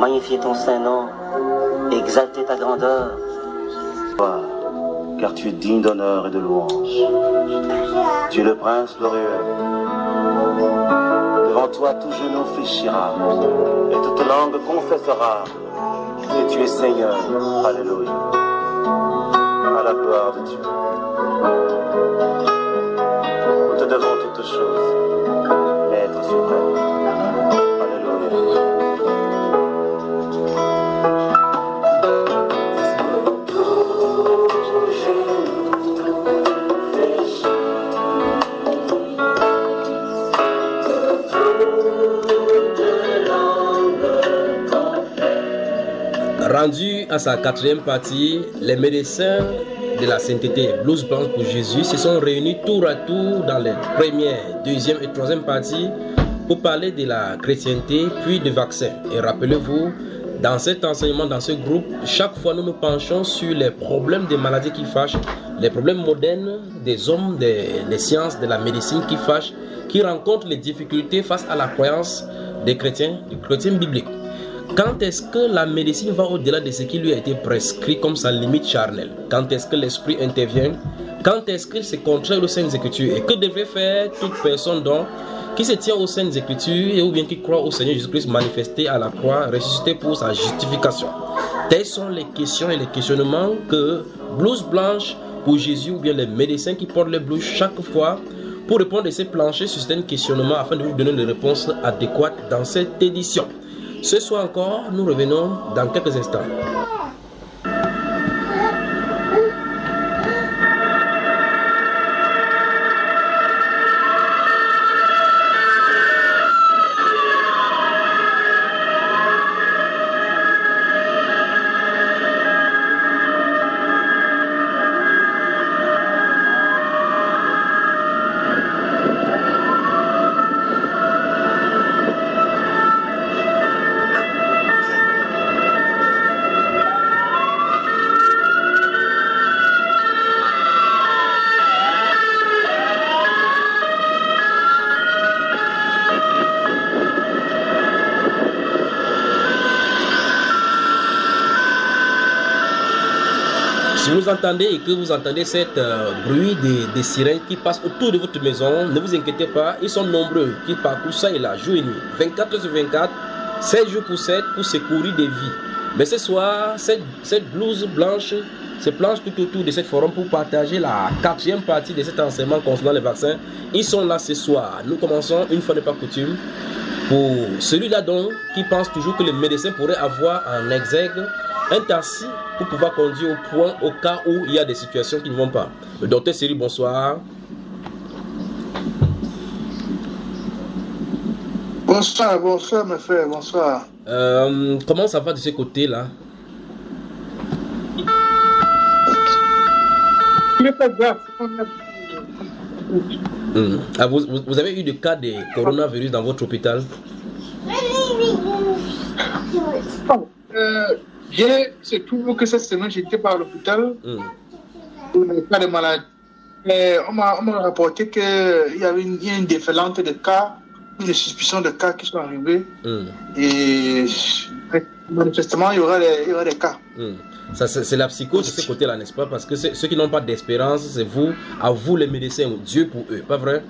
Magnifier ton Saint-Nom, exalter ta grandeur. Car tu es digne d'honneur et de louange. Tu es le Prince glorieux. Devant toi, tout genou fléchira et toute langue confessera que tu es Seigneur. Alléluia. À la gloire de Dieu. Nous te devons toutes choses, Maître suprême. Alléluia. Rendu à sa quatrième partie, les médecins de la sainteté Blouse Blanche pour Jésus se sont réunis tour à tour dans les premières, deuxième et troisième parties pour parler de la chrétienté puis de vaccins. Et rappelez-vous, dans cet enseignement, dans ce groupe, chaque fois nous nous penchons sur les problèmes des maladies qui fâchent, les problèmes modernes des hommes, des sciences, de la médecine qui fâchent, qui rencontrent les difficultés face à la croyance des chrétiens bibliques. Quand est-ce que la médecine va au-delà de ce qui lui a été prescrit comme sa limite charnelle? Quand est-ce que l'esprit intervient? Quand est-ce qu'il se contraire aux Saintes Écritures? Et que devrait faire toute personne donc qui se tient aux Saintes Écritures et ou bien qui croit au Seigneur Jésus-Christ manifesté à la croix, ressuscité pour sa justification? Telles sont les questions et les questionnements que Blouse Blanche pour Jésus ou bien les médecins qui portent les blouses chaque fois pour répondre à ces planchers sur certains questionnements afin de vous donner les réponses adéquates dans cette édition. Ce soir encore, nous revenons dans quelques instants. Si vous entendez et que vous entendez cet bruit des sirènes qui passent autour de votre maison, ne vous inquiétez pas, ils sont nombreux qui parcourent ça et là, jour et nuit, 24 sur 24, 7 jours pour 7 pour secourir des vies. Mais ce soir, cette blouse blanche se planche tout autour de ce forum pour partager la quatrième partie de cet enseignement concernant les vaccins. Ils sont là ce soir. Nous commençons une fois n'est pas coutume pour celui-là donc qui pense toujours que les médecins pourraient avoir en exergue un taxi pour pouvoir conduire au point au cas où il y a des situations qui ne vont pas. Le docteur Seri, bonsoir. Bonsoir mes frères, bonsoir. Comment ça va de ce côté-là? Ah, vous avez eu des cas de coronavirus dans votre hôpital? C'est tout que cette semaine j'étais pas à l'hôpital pour les cas de maladie. On m'a rapporté qu'il y avait une déferlante de cas, une suspicion de cas qui sont arrivés. Et manifestement, il y aura des cas. C'est la psychose de ce côté-là, n'est-ce pas? Parce que ceux qui n'ont pas d'espérance, c'est vous, à vous les médecins, Dieu pour eux, pas vrai?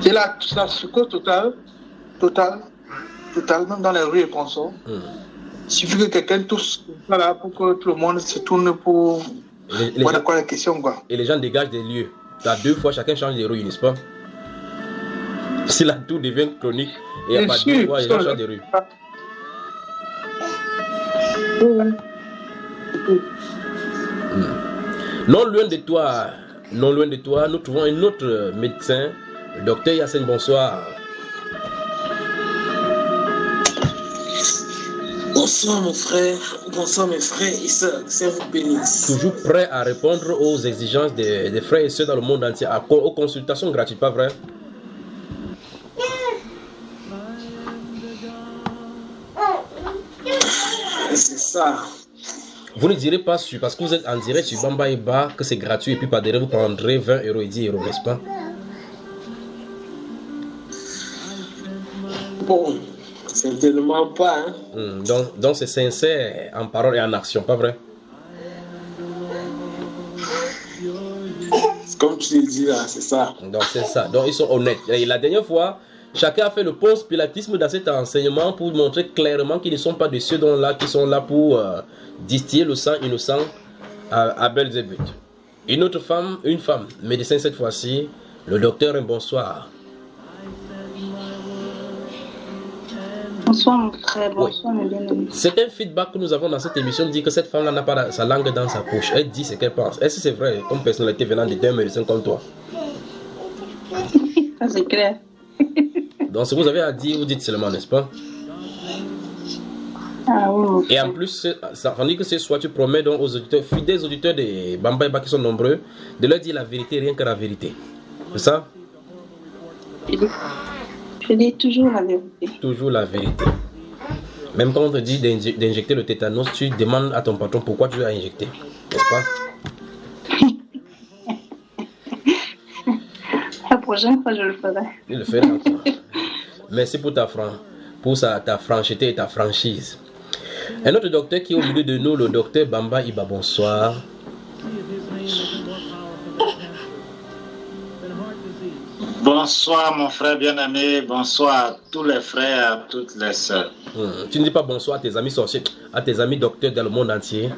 C'est la psychose totale, même dans les rues et consorts. Il suffit que quelqu'un touche voilà, pour que tout le monde se tourne pour voir quoi la question. Quoi. Et les gens dégagent des lieux. À 2 fois, chacun change de rue, n'est-ce pas? Si la tour devient chronique, et il n'y a pas 2 fois, les gens changent de rue. Non loin de toi, nous trouvons un autre médecin, le docteur Yassine, bonsoir. Bonsoir mon frère, bonsoir mes frères et sœurs, que ça vous bénisse. Toujours prêt à répondre aux exigences des frères et sœurs dans le monde entier, aux consultations gratuites, pas vrai? C'est ça. Vous ne direz pas parce que vous êtes en direct sur Bamba et Ba que c'est gratuit et puis par derrière vous prendrez 20 € et 10 €, n'est-ce pas? Bon, Certainement pas. Hein? Donc c'est sincère en parole et en action, pas vrai? Comme tu le dis là, c'est ça. Donc c'est ça. Donc ils sont honnêtes. Et la dernière fois, chacun a fait le post-pilatisme dans cet enseignement pour montrer clairement qu'ils ne sont pas de ceux là qui sont là pour distiller le sang innocent à Belzébuth. Une femme, médecin cette fois-ci, le docteur, un bonsoir. Bonsoir mon frère, bonsoir mes bien-aimés. C'est un feedback que nous avons dans cette émission, dit que cette femme-là n'a pas sa langue dans sa poche. Elle dit ce qu'elle pense. Est-ce que c'est vrai, comme personnalité venant d'un médecin comme toi? Ça c'est clair. Donc ce que vous avez à dire, vous dites seulement, n'est-ce pas? Ah oui. Et en plus, ça veut dire que ce soir tu promets donc aux auditeurs, fidèles auditeurs de Bamba Iba qui sont nombreux, de leur dire la vérité, rien que la vérité. C'est ça? Je dis toujours la vérité. Toujours la vérité. Même quand on te dit d'injecter le tétanos, tu demandes à ton patron pourquoi tu l'as injecté. N'est-ce pas? La prochaine fois, je le ferai. Il le fera encore. Merci pour ta franchise et ta franchise. Un autre docteur qui est au milieu de nous, le docteur Bamba Iba, bonsoir. Bonsoir mon frère bien-aimé, bonsoir à tous les frères et à toutes les sœurs. Tu ne dis pas bonsoir à tes amis sorciers, à tes amis docteurs dans le monde entier.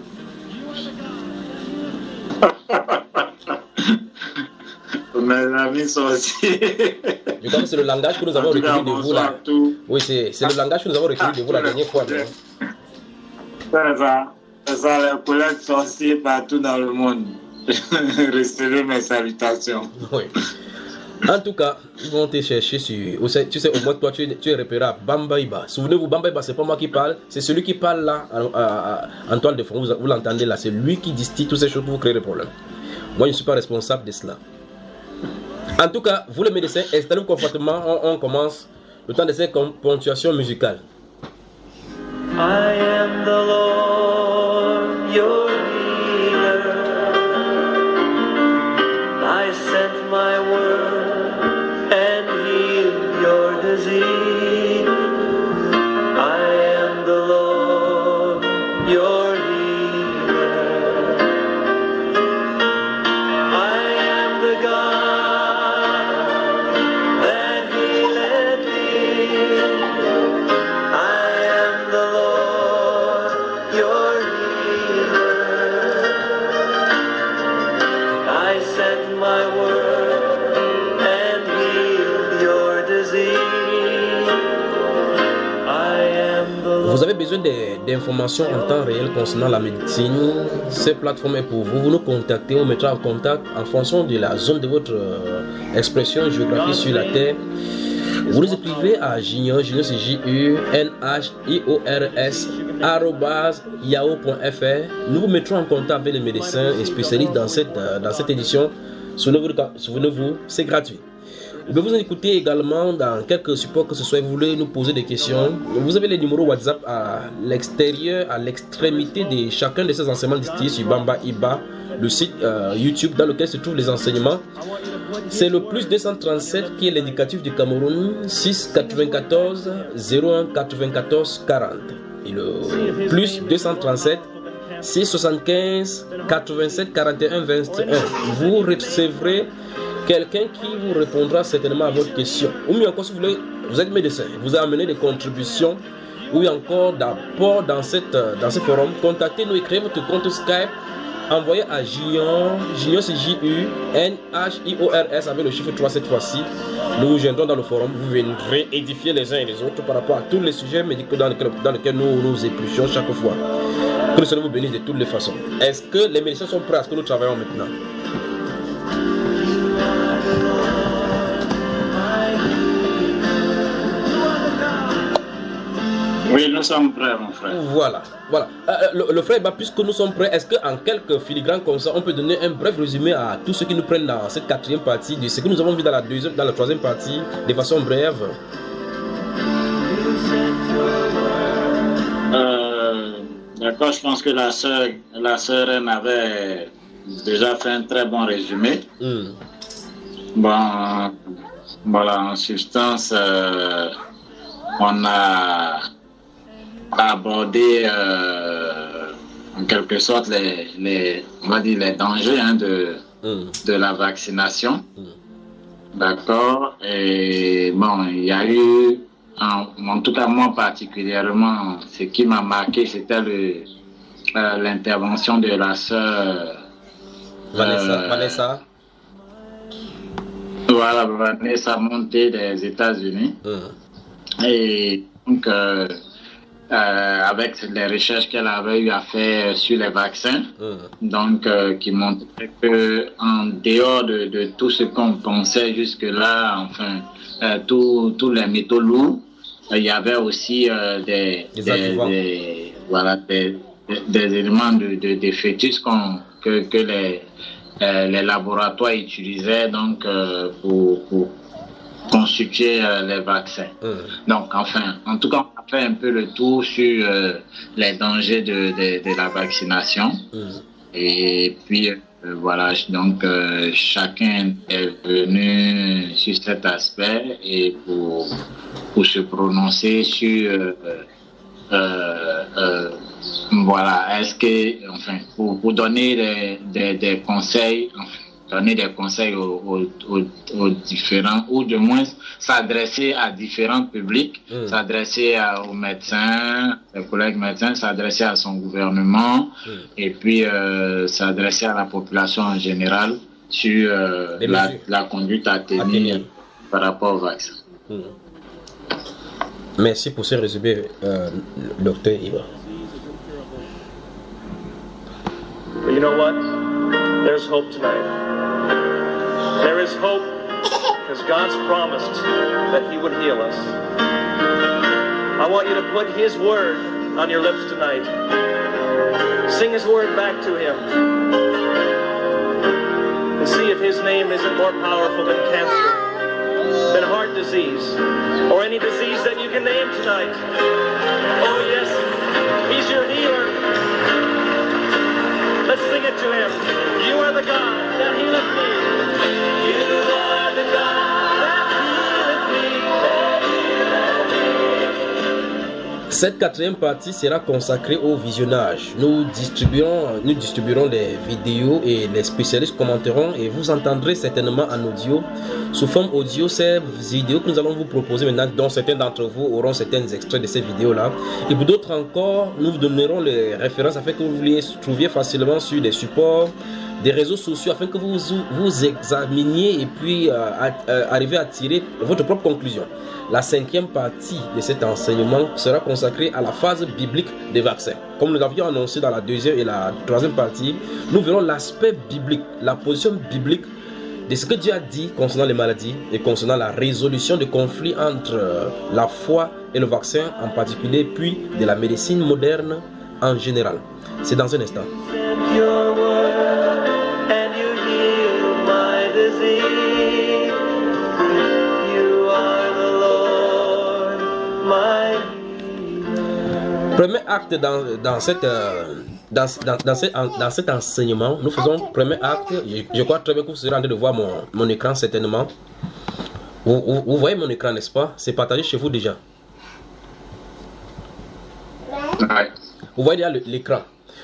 Mes amis sorciers. Je crois que c'est le langage que nous avons recueilli de vous là. Oui, c'est le langage que nous avons recueilli de vous la dernière fois. C'est ça, les collègues sorciers partout dans le monde. Recevez mes salutations. Oui. En tout cas, ils vont te chercher sur... Tu sais, au moins toi, tu es repéré à Bamba Iba. Souvenez-vous, Bamba Iba, c'est pas moi qui parle, c'est celui qui parle là, en toile de fond. Vous l'entendez là, c'est lui qui distille toutes ces choses pour vous créer des problèmes. Moi, je ne suis pas responsable de cela. En tout cas, vous les médecins, installez-vous confortablement, on commence le temps de cette ponctuation musicale. I am the Lord, your healer. I sent my word and healed your disease. I am the Lord, your healer. I am the God that healeth thee. I am the Lord, your healer. I sent my word and healed your disease. I am the Lord. Vous avez besoin d'informations en temps réel concernant la médecine. Cette plateforme est pour vous. Vous nous contactez, on mettra en contact en fonction de la zone de votre expression géographique sur la Terre. Vous nous écrivez à Junior, c'est JUNHIORS @yahoo.fr. Nous vous mettrons en contact avec les médecins et spécialistes dans cette édition. Souvenez-vous, c'est gratuit. Vous pouvez vous écouter également dans quelques supports que ce soit. Vous voulez nous poser des questions. Vous avez les numéros WhatsApp à l'extérieur, à l'extrémité de chacun de ces enseignements distillés sur Bamba Iba, le site YouTube dans lequel se trouvent les enseignements. C'est le plus 237 qui est l'indicatif du Cameroun, 6 94 01 94 40. Et le plus 237 6 75 87 41 21. Vous recevrez quelqu'un qui vous répondra certainement à votre question. Ou mieux encore, si vous voulez, vous êtes médecin, vous avez amené des contributions ou encore d'apport dans ce forum, contactez-nous, créez votre compte Skype, envoyez à Junior, c'est JUNHIORS avec le chiffre 3 cette fois-ci. Nous vous joindrons dans le forum, vous viendrez édifier les uns et les autres par rapport à tous les sujets médicaux dans lesquels nous épluchons chaque fois. Que le Seigneur vous bénisse de toutes les façons. Est-ce que les médecins sont prêts à ce que nous travaillons maintenant? Oui, nous sommes prêts, mon frère. Voilà. Le frère, puisque nous sommes prêts, est-ce qu'en quelques filigranes comme ça, on peut donner un bref résumé à tous ceux qui nous prennent dans cette quatrième partie de ce que nous avons vu dans la troisième partie, de façon brève? D'accord, je pense que la sœur Anne avait déjà fait un très bon résumé. Bon, voilà, en substance, on a abordé en quelque sorte on va dire les dangers de la vaccination. D'accord. Et bon, il y a eu, en tout cas moi particulièrement, ce qui m'a marqué, c'était l'intervention de la sœur Vanessa. Voilà, Vanessa Monté des États-Unis. Et donc, avec les recherches qu'elle avait eu à faire sur les vaccins, donc qui montraient que en dehors de tout ce qu'on pensait jusque-là, enfin, tous les métaux lourds, il y avait aussi des éléments de fœtus que les laboratoires utilisaient donc pour constituer les vaccins. Donc, enfin, en tout cas, on a fait un peu le tour sur les dangers de la vaccination. Et puis, voilà, donc chacun est venu sur cet aspect et pour se prononcer sur voilà, est-ce que, enfin, pour donner des conseils, donner des conseils aux différents, ou du moins s'adresser à différents publics, s'adresser aux médecins, aux collègues médecins, s'adresser à son gouvernement, et puis s'adresser à la population en général sur la conduite à tenir par rapport au vaccin. Merci pour ce résumé, docteur Iba. You know what? There's hope tonight. There is hope because God's promised that He would heal us. I want you to put His word on your lips tonight. Sing His word back to Him. And see if His name isn't more powerful than cancer, than heart disease, or any disease that you can name tonight. Oh yes, He's your healer. Let's sing it to Him. You are the God that healeth me. You are the God that healeth me. Cette quatrième partie sera consacrée au visionnage. Nous distribuerons les vidéos et les spécialistes commenteront et vous entendrez certainement en audio, sous forme audio, ces vidéos que nous allons vous proposer maintenant, dont certains d'entre vous auront certains extraits de ces vidéos-là. Et pour d'autres encore, nous vous donnerons les références afin que vous les trouviez facilement sur des supports, des réseaux sociaux, afin que vous examiniez et puis arriver à tirer votre propre conclusion. La cinquième partie de cet enseignement sera consacrée à la phase biblique des vaccins. Comme nous l'avions annoncé dans la deuxième et la troisième partie, nous verrons l'aspect biblique, la position biblique de ce que Dieu a dit concernant les maladies et concernant la résolution de conflits entre la foi et le vaccin en particulier, puis de la médecine moderne en général. C'est dans un instant. Premier acte dans cet enseignement, nous faisons premier acte. Je crois très bien que vous serez en train de voir mon écran certainement. Vous voyez mon écran, n'est-ce pas? C'est partagé chez vous déjà. Vous voyez déjà l'écran.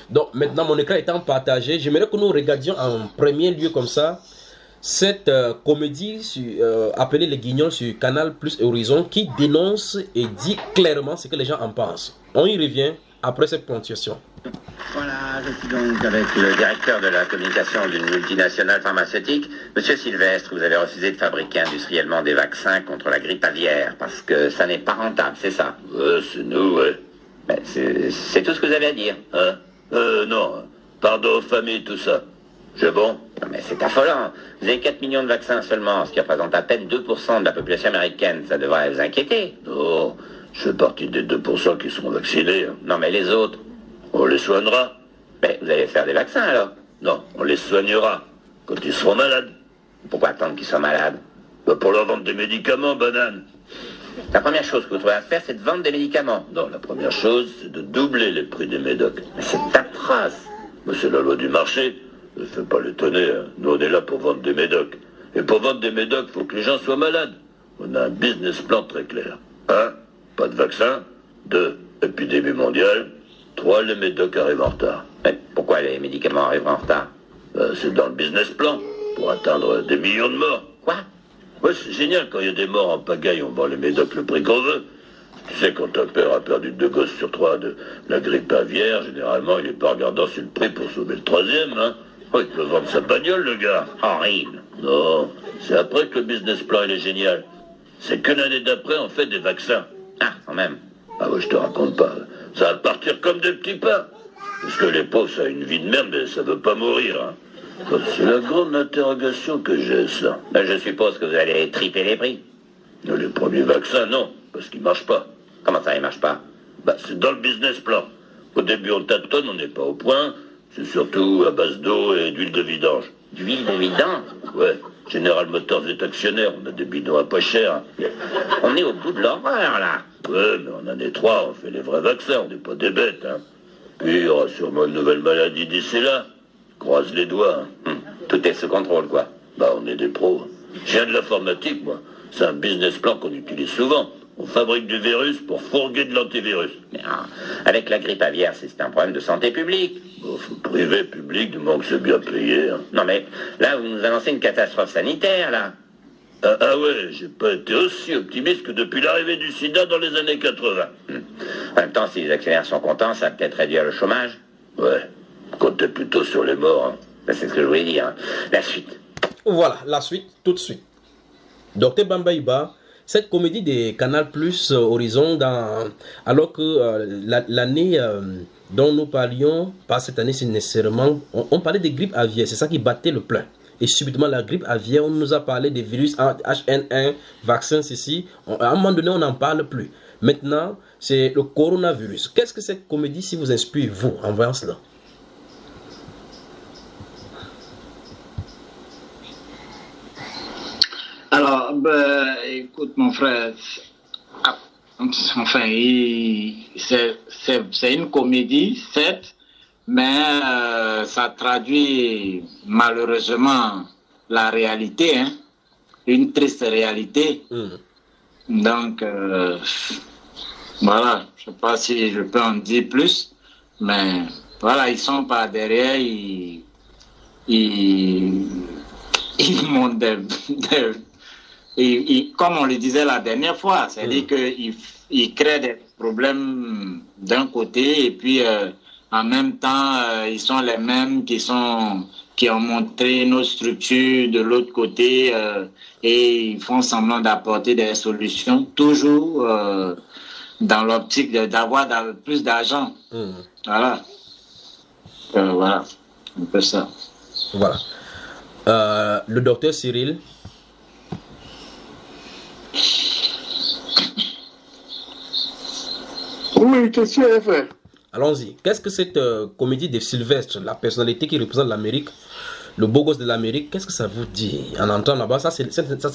Donc maintenant mon écran étant partagé, j'aimerais que nous regardions en premier lieu comme ça cette comédie appelée Les Guignols sur Canal Plus Horizon, qui dénonce et dit clairement ce que les gens en pensent. On y revient après cette ponctuation. Voilà, je suis donc avec le directeur de la communication d'une multinationale pharmaceutique. Monsieur Sylvestre, vous avez refusé de fabriquer industriellement des vaccins contre la grippe aviaire parce que ça n'est pas rentable, c'est ça? C'est nous, ouais. Ben, c'est tout ce que vous avez à dire. Hein? Non. Pardon aux familles, tout ça. C'est bon? Non, mais c'est affolant. Vous avez 4 millions de vaccins seulement, ce qui représente à peine 2% de la population américaine. Ça devrait vous inquiéter. Non, je fais partie des 2% qui sont vaccinés. Non, mais les autres? On les soignera. Mais vous allez faire des vaccins alors? Non, on les soignera quand ils seront malades. Pourquoi attendre qu'ils soient malades? Pour leur vendre des médicaments, banane. La première chose que vous trouvez à faire, c'est de vendre des médicaments. Non, la première chose, c'est de doubler les prix des médocs. Mais c'est atroce. Mais c'est la loi du marché. Ne fais pas l'étonner, hein. Nous, on est là pour vendre des médocs. Et pour vendre des médocs, il faut que les gens soient malades. On a un business plan très clair. Hein? pas de vaccin. 2, épidémie mondiale. 3, les médocs arrivent en retard. Mais pourquoi les médicaments arrivent en retard? C'est dans le business plan, pour atteindre des millions de morts. Quoi? Ouais, c'est génial, quand il y a des morts en pagaille, on vend les médocs le prix qu'on veut. Tu sais, quand un père a perdu 2 gosses sur 3 de la grippe aviaire, généralement, il est pas regardant sur le prix pour sauver le 3e, hein. Oh, il peut vendre sa bagnole, le gars. Horrible. Non, c'est après que le business plan, il est génial. C'est que l'année d'après, on fait des vaccins. Ah, quand même. Ah ouais, je te raconte pas. Ça va partir comme des petits pains. Parce que les pauvres, ça a une vie de merde, mais ça veut pas mourir, hein. C'est la grande interrogation que j'ai, ça. Ben, je suppose que vous allez triper les prix. Les premiers vaccins, non, parce qu'ils marchent pas. Comment ça, ils marchent pas? Bah, c'est dans le business plan. Au début, on tâtonne, on n'est pas au point. C'est surtout à base d'eau et d'huile de vidange. D'huile de vidange? Ouais. General Motors est actionnaire, on a des bidons à pas cher. On est au bout de l'horreur, là. Ouais, mais en année 3, on fait les vrais vaccins, on n'est pas des bêtes, hein. Puis il y aura sûrement une nouvelle maladie d'ici là. Croise les doigts, hein. Tout est sous contrôle, quoi. Bah, on est des pros. Je viens de l'informatique, moi. C'est un business plan qu'on utilise souvent. On fabrique du virus pour fourguer de l'antivirus. Avec la grippe aviaire, c'est un problème de santé publique. Bon, privé, public, du moment que c'est bien payé. Hein. Non mais, là, vous nous annoncez une catastrophe sanitaire, là. Ah ouais, j'ai pas été aussi optimiste que depuis l'arrivée du sida dans les années 80. En même temps, si les actionnaires sont contents, ça va peut-être réduire le chômage. Ouais, comptez plutôt sur les morts. Hein. Ben, c'est ce que je voulais dire. Hein. La suite. Voilà, la suite, tout de suite. Dr Bamba Iba, cette comédie des Canal Plus Horizon, alors que l'année dont nous parlions, pas cette année, c'est nécessairement, on parlait des grippes aviaires, c'est ça qui battait le plein. Et subitement, la grippe aviaire, on nous a parlé des virus H1N1, vaccins, ceci. À un moment donné, on n'en parle plus. Maintenant, c'est le coronavirus. Qu'est-ce que cette comédie, si vous inspire, vous, en voyant cela? Alors, écoute, mon frère, enfin, c'est une comédie, certes, mais ça traduit malheureusement la réalité, hein, une triste réalité. Donc, voilà, je ne sais pas si je peux en dire plus, mais voilà, ils sont par derrière, ils montent comme on le disait la dernière fois, c'est-à-dire qu'ils créent des problèmes d'un côté et puis en même temps, ils sont les mêmes qui ont montré nos structures de l'autre côté et ils font semblant d'apporter des solutions, toujours dans l'optique d'avoir plus d'argent. Voilà. Voilà, un peu ça. Voilà. Le docteur Cyril. Oui, qu'est-ce que frère? Allons-y. Qu'est-ce que cette comédie de Sylvestre, la personnalité qui représente l'Amérique, le beau gosse de l'Amérique, qu'est-ce que ça vous dit en entrant là-bas? Ça, ce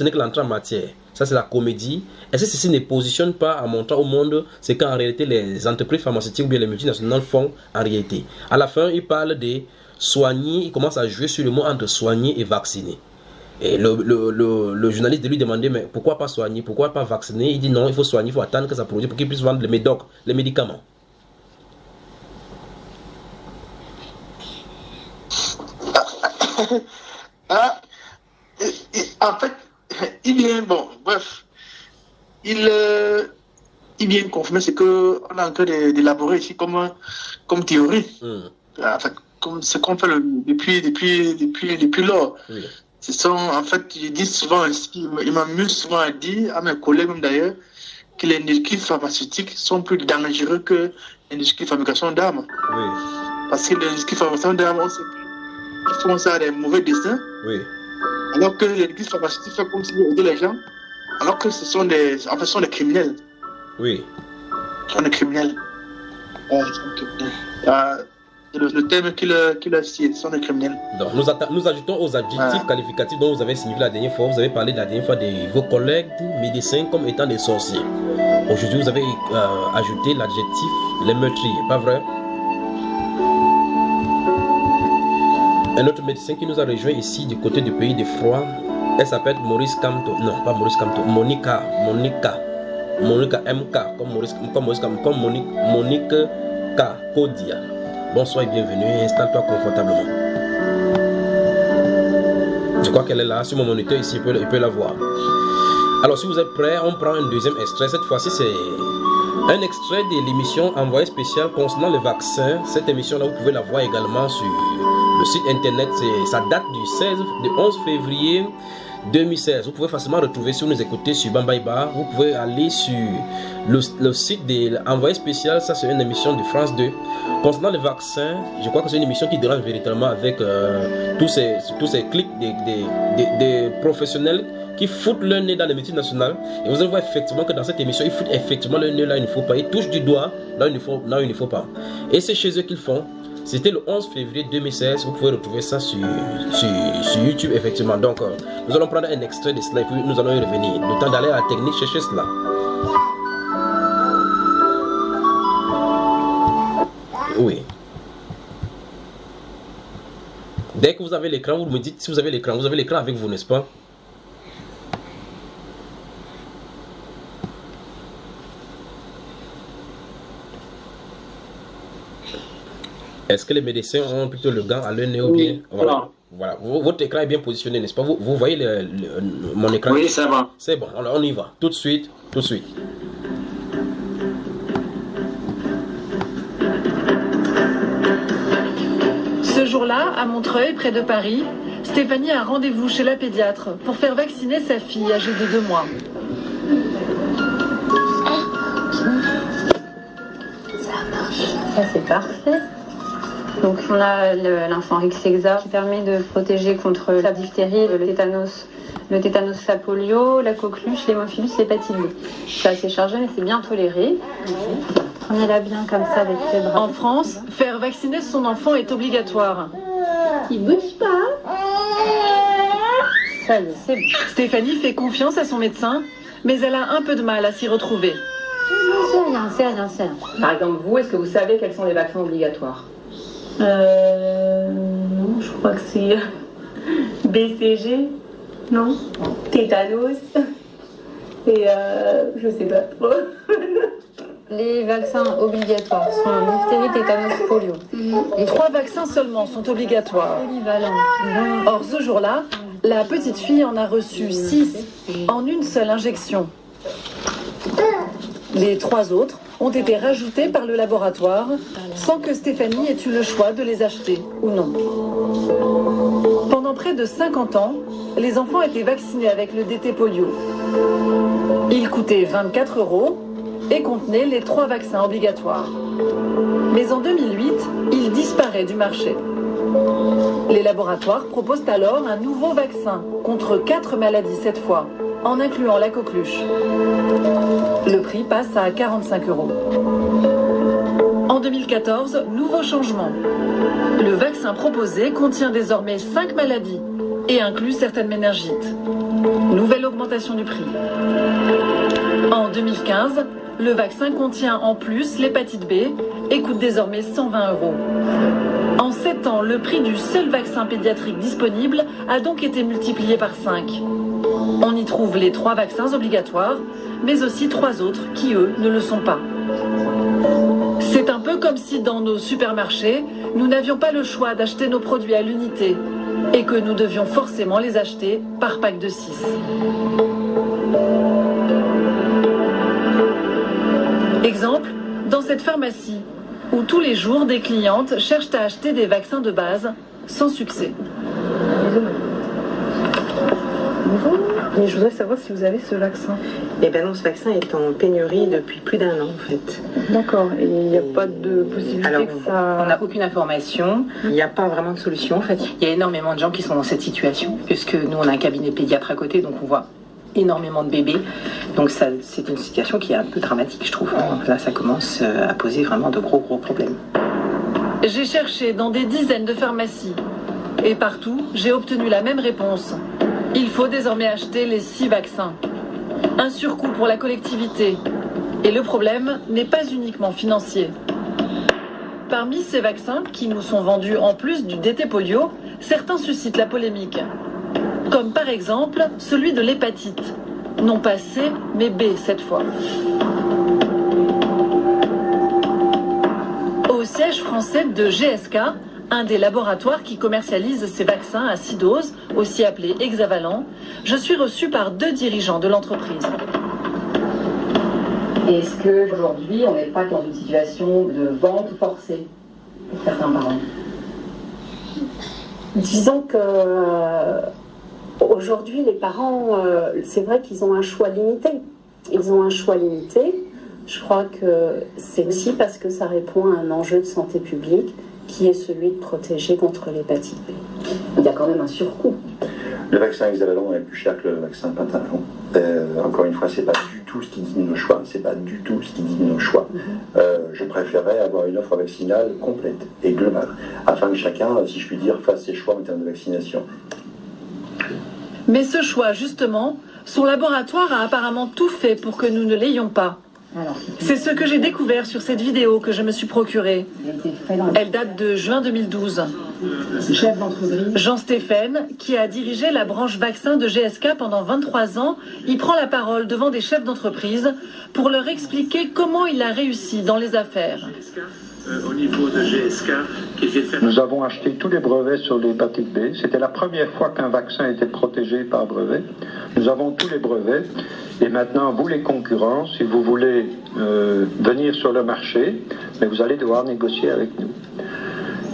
n'est que l'entrée en matière. Ça, c'est la comédie. Est-ce que ceci ne positionne pas en montrant au monde ce qu'en réalité les entreprises pharmaceutiques ou bien les multinationales font en réalité? À la fin, il parle de soigner, il commence à jouer sur le mot entre soigner et vacciner. Et le journaliste de lui demandait, mais pourquoi pas soigner, pourquoi pas vacciner? Il dit non, il faut soigner, il faut attendre que ça produise pour qu'il puisse vendre les médicaments. En fait, il vient, bon, bref, il vient confirmer ce qu'on est en train d'élaborer ici comme théorie. En fait, comme ce qu'on fait depuis lors. Oui. Ce sont, en fait, je dis souvent, il m'amuse souvent à dire, à mes collègues même d'ailleurs, que les industries pharmaceutiques sont plus dangereux que l'industrie de fabrication d'armes. Oui. Parce que l'industrie de fabrication d'armes, on sait qu'ils font ça à des mauvais destins. Oui. Alors que l'industrie pharmaceutique fait comme s'ils aidaient les gens. Alors que ce sont des criminels. Oui. Ce sont des criminels. Le terme qu'il a cité, ce sont des criminels. Donc, nous ajoutons aux adjectifs qualificatifs dont vous avez signifié la dernière fois. Vous avez parlé la dernière fois de vos collègues médecins comme étant des sorciers. Aujourd'hui, vous avez ajouté l'adjectif les meurtriers, pas vrai? Un autre médecin qui nous a rejoint ici du côté du pays de froid, elle s'appelle Maurice Camto. Non, pas Maurice Camto, Monica. Monique MK, comme Monique K. Kodia. Bonsoir et bienvenue, installe-toi confortablement. Je crois qu'elle est là, sur mon moniteur ici, il peut la voir. Alors si vous êtes prêts, on prend un deuxième extrait. Cette fois-ci, c'est un extrait de l'émission Envoyé spécial concernant le vaccin. Cette émission-là, vous pouvez la voir également sur le site internet. Ça date du 11 février 2016. Vous pouvez facilement retrouver, si vous nous écoutez sur Bambaïba, vous pouvez aller sur le site de l'Envoyé spécial. Ça, c'est une émission de France 2. Concernant le vaccin, je crois que c'est une émission qui dérange véritablement avec tous ces clics des professionnels qui foutent leur nez dans les métiers nationaux. Et vous allez voir effectivement que dans cette émission, ils foutent effectivement leur nez là où il ne faut pas. Ils touchent du doigt là où il ne faut pas. Et c'est chez eux qu'ils font. C'était le 11 février 2016. Vous pouvez retrouver ça sur YouTube, effectivement. Donc, nous allons prendre un extrait de cela et puis nous allons y revenir. Le temps d'aller à la technique chercher cela. Oui. Dès que vous avez l'écran, vous me dites si vous avez l'écran. Vous avez l'écran avec vous, n'est-ce pas? Est-ce que les médecins ont plutôt le gant à leur nez ou bien? Voilà. Voilà. Votre écran est bien positionné, n'est-ce pas? Vous voyez mon écran? Oui, c'est bon. C'est bon. Alors on y va. Tout de suite. Tout de suite. Ce jour-là, à Montreuil, près de Paris, Stéphanie a rendez-vous chez la pédiatre pour faire vacciner sa fille âgée de 2 mois. Ça marche. Ça, c'est parfait. Donc on a l'Infant Rixexa qui permet de protéger contre la diphtérie, le tétanos, la polio, la coqueluche, l'hémophilus, l'hépatite B. C'est assez chargé mais c'est bien toléré. Prenez-la bien comme ça avec les bras. En France, faire vacciner son enfant est obligatoire. Il bouge pas. Ça y est, c'est bon. Stéphanie fait confiance à son médecin, mais elle a un peu de mal à s'y retrouver. C'est rien. Par exemple, vous, est-ce que vous savez quels sont les vaccins obligatoires? Non, je crois que c'est BCG, non? Tétanos, et je sais pas trop. Les vaccins obligatoires sont diphtérie, tétanos, polio. Les 3 vaccins seulement sont obligatoires. Or, ce jour-là, la petite fille en a reçu 6 en une seule injection. Les 3 autres ont été rajoutés par le laboratoire sans que Stéphanie ait eu le choix de les acheter ou non. Pendant près de 50 ans, les enfants étaient vaccinés avec le DT polio. Il coûtait 24 € et contenait les 3 vaccins obligatoires. Mais en 2008, il disparaît du marché. Les laboratoires proposent alors un nouveau vaccin contre 4 maladies cette fois, en incluant la coqueluche. Le prix passe à 45 €. En 2014, nouveau changement. Le vaccin proposé contient désormais 5 maladies et inclut certaines méningites. Nouvelle augmentation du prix. En 2015, le vaccin contient en plus l'hépatite B et coûte désormais 120 €. En 7 ans, le prix du seul vaccin pédiatrique disponible a donc été multiplié par 5. On y trouve les 3 vaccins obligatoires, mais aussi 3 autres qui, eux, ne le sont pas. C'est un peu comme si dans nos supermarchés, nous n'avions pas le choix d'acheter nos produits à l'unité et que nous devions forcément les acheter par pack de 6. Exemple, dans cette pharmacie, où tous les jours des clientes cherchent à acheter des vaccins de base sans succès. Mais je voudrais savoir si vous avez ce vaccin. Eh bien non, ce vaccin est en pénurie depuis plus d'1 an en fait. D'accord, et il n'y a pas de possibilité. Alors, que ça... On n'a aucune information. Il n'y a pas vraiment de solution en fait. Il y a énormément de gens qui sont dans cette situation, puisque nous on a un cabinet pédiatre à côté, donc on voit énormément de bébés. Donc c'est une situation qui est un peu dramatique, je trouve. Là, ça commence à poser vraiment de gros problèmes. J'ai cherché dans des dizaines de pharmacies. Et partout, j'ai obtenu la même réponse. Il faut désormais acheter les 6 vaccins. Un surcoût pour la collectivité. Et le problème n'est pas uniquement financier. Parmi ces vaccins, qui nous sont vendus en plus du DT polio, certains suscitent la polémique. Comme par exemple celui de l'hépatite. Non pas C, mais B cette fois. Au siège français de GSK, un des laboratoires qui commercialise ces vaccins à 6 doses, aussi appelés hexavalents, je suis reçue par 2 dirigeants de l'entreprise. Est-ce qu'aujourd'hui, on n'est pas dans une situation de vente forcée pour certains parents? Disons que aujourd'hui, les parents, c'est vrai qu'ils ont un choix limité. Ils ont un choix limité. Je crois que c'est aussi parce que ça répond à un enjeu de santé publique qui est celui de protéger contre l'hépatite B. Il y a quand même un surcoût. Le vaccin hexavalent est plus cher que le vaccin pentavalent. Encore une fois, c'est pas du tout ce qui dit nos choix. C'est pas du tout ce qui dit nos choix. Je préférerais avoir une offre vaccinale complète et globale, afin que chacun, si je puis dire, fasse ses choix en termes de vaccination. Mais ce choix, justement, son laboratoire a apparemment tout fait pour que nous ne l'ayons pas. C'est ce que j'ai découvert sur cette vidéo que je me suis procurée. Elle date de juin 2012. Chef d'entreprise. Jean Stéphane, qui a dirigé la branche vaccin de GSK pendant 23 ans, y prend la parole devant des chefs d'entreprise pour leur expliquer comment il a réussi dans les affaires. Au niveau de GSK, nous avons acheté tous les brevets sur l'hépatite B. C'était la première fois qu'un vaccin était protégé par brevet. Nous avons tous les brevets. Et maintenant, vous les concurrents, si vous voulez venir sur le marché, mais vous allez devoir négocier avec nous.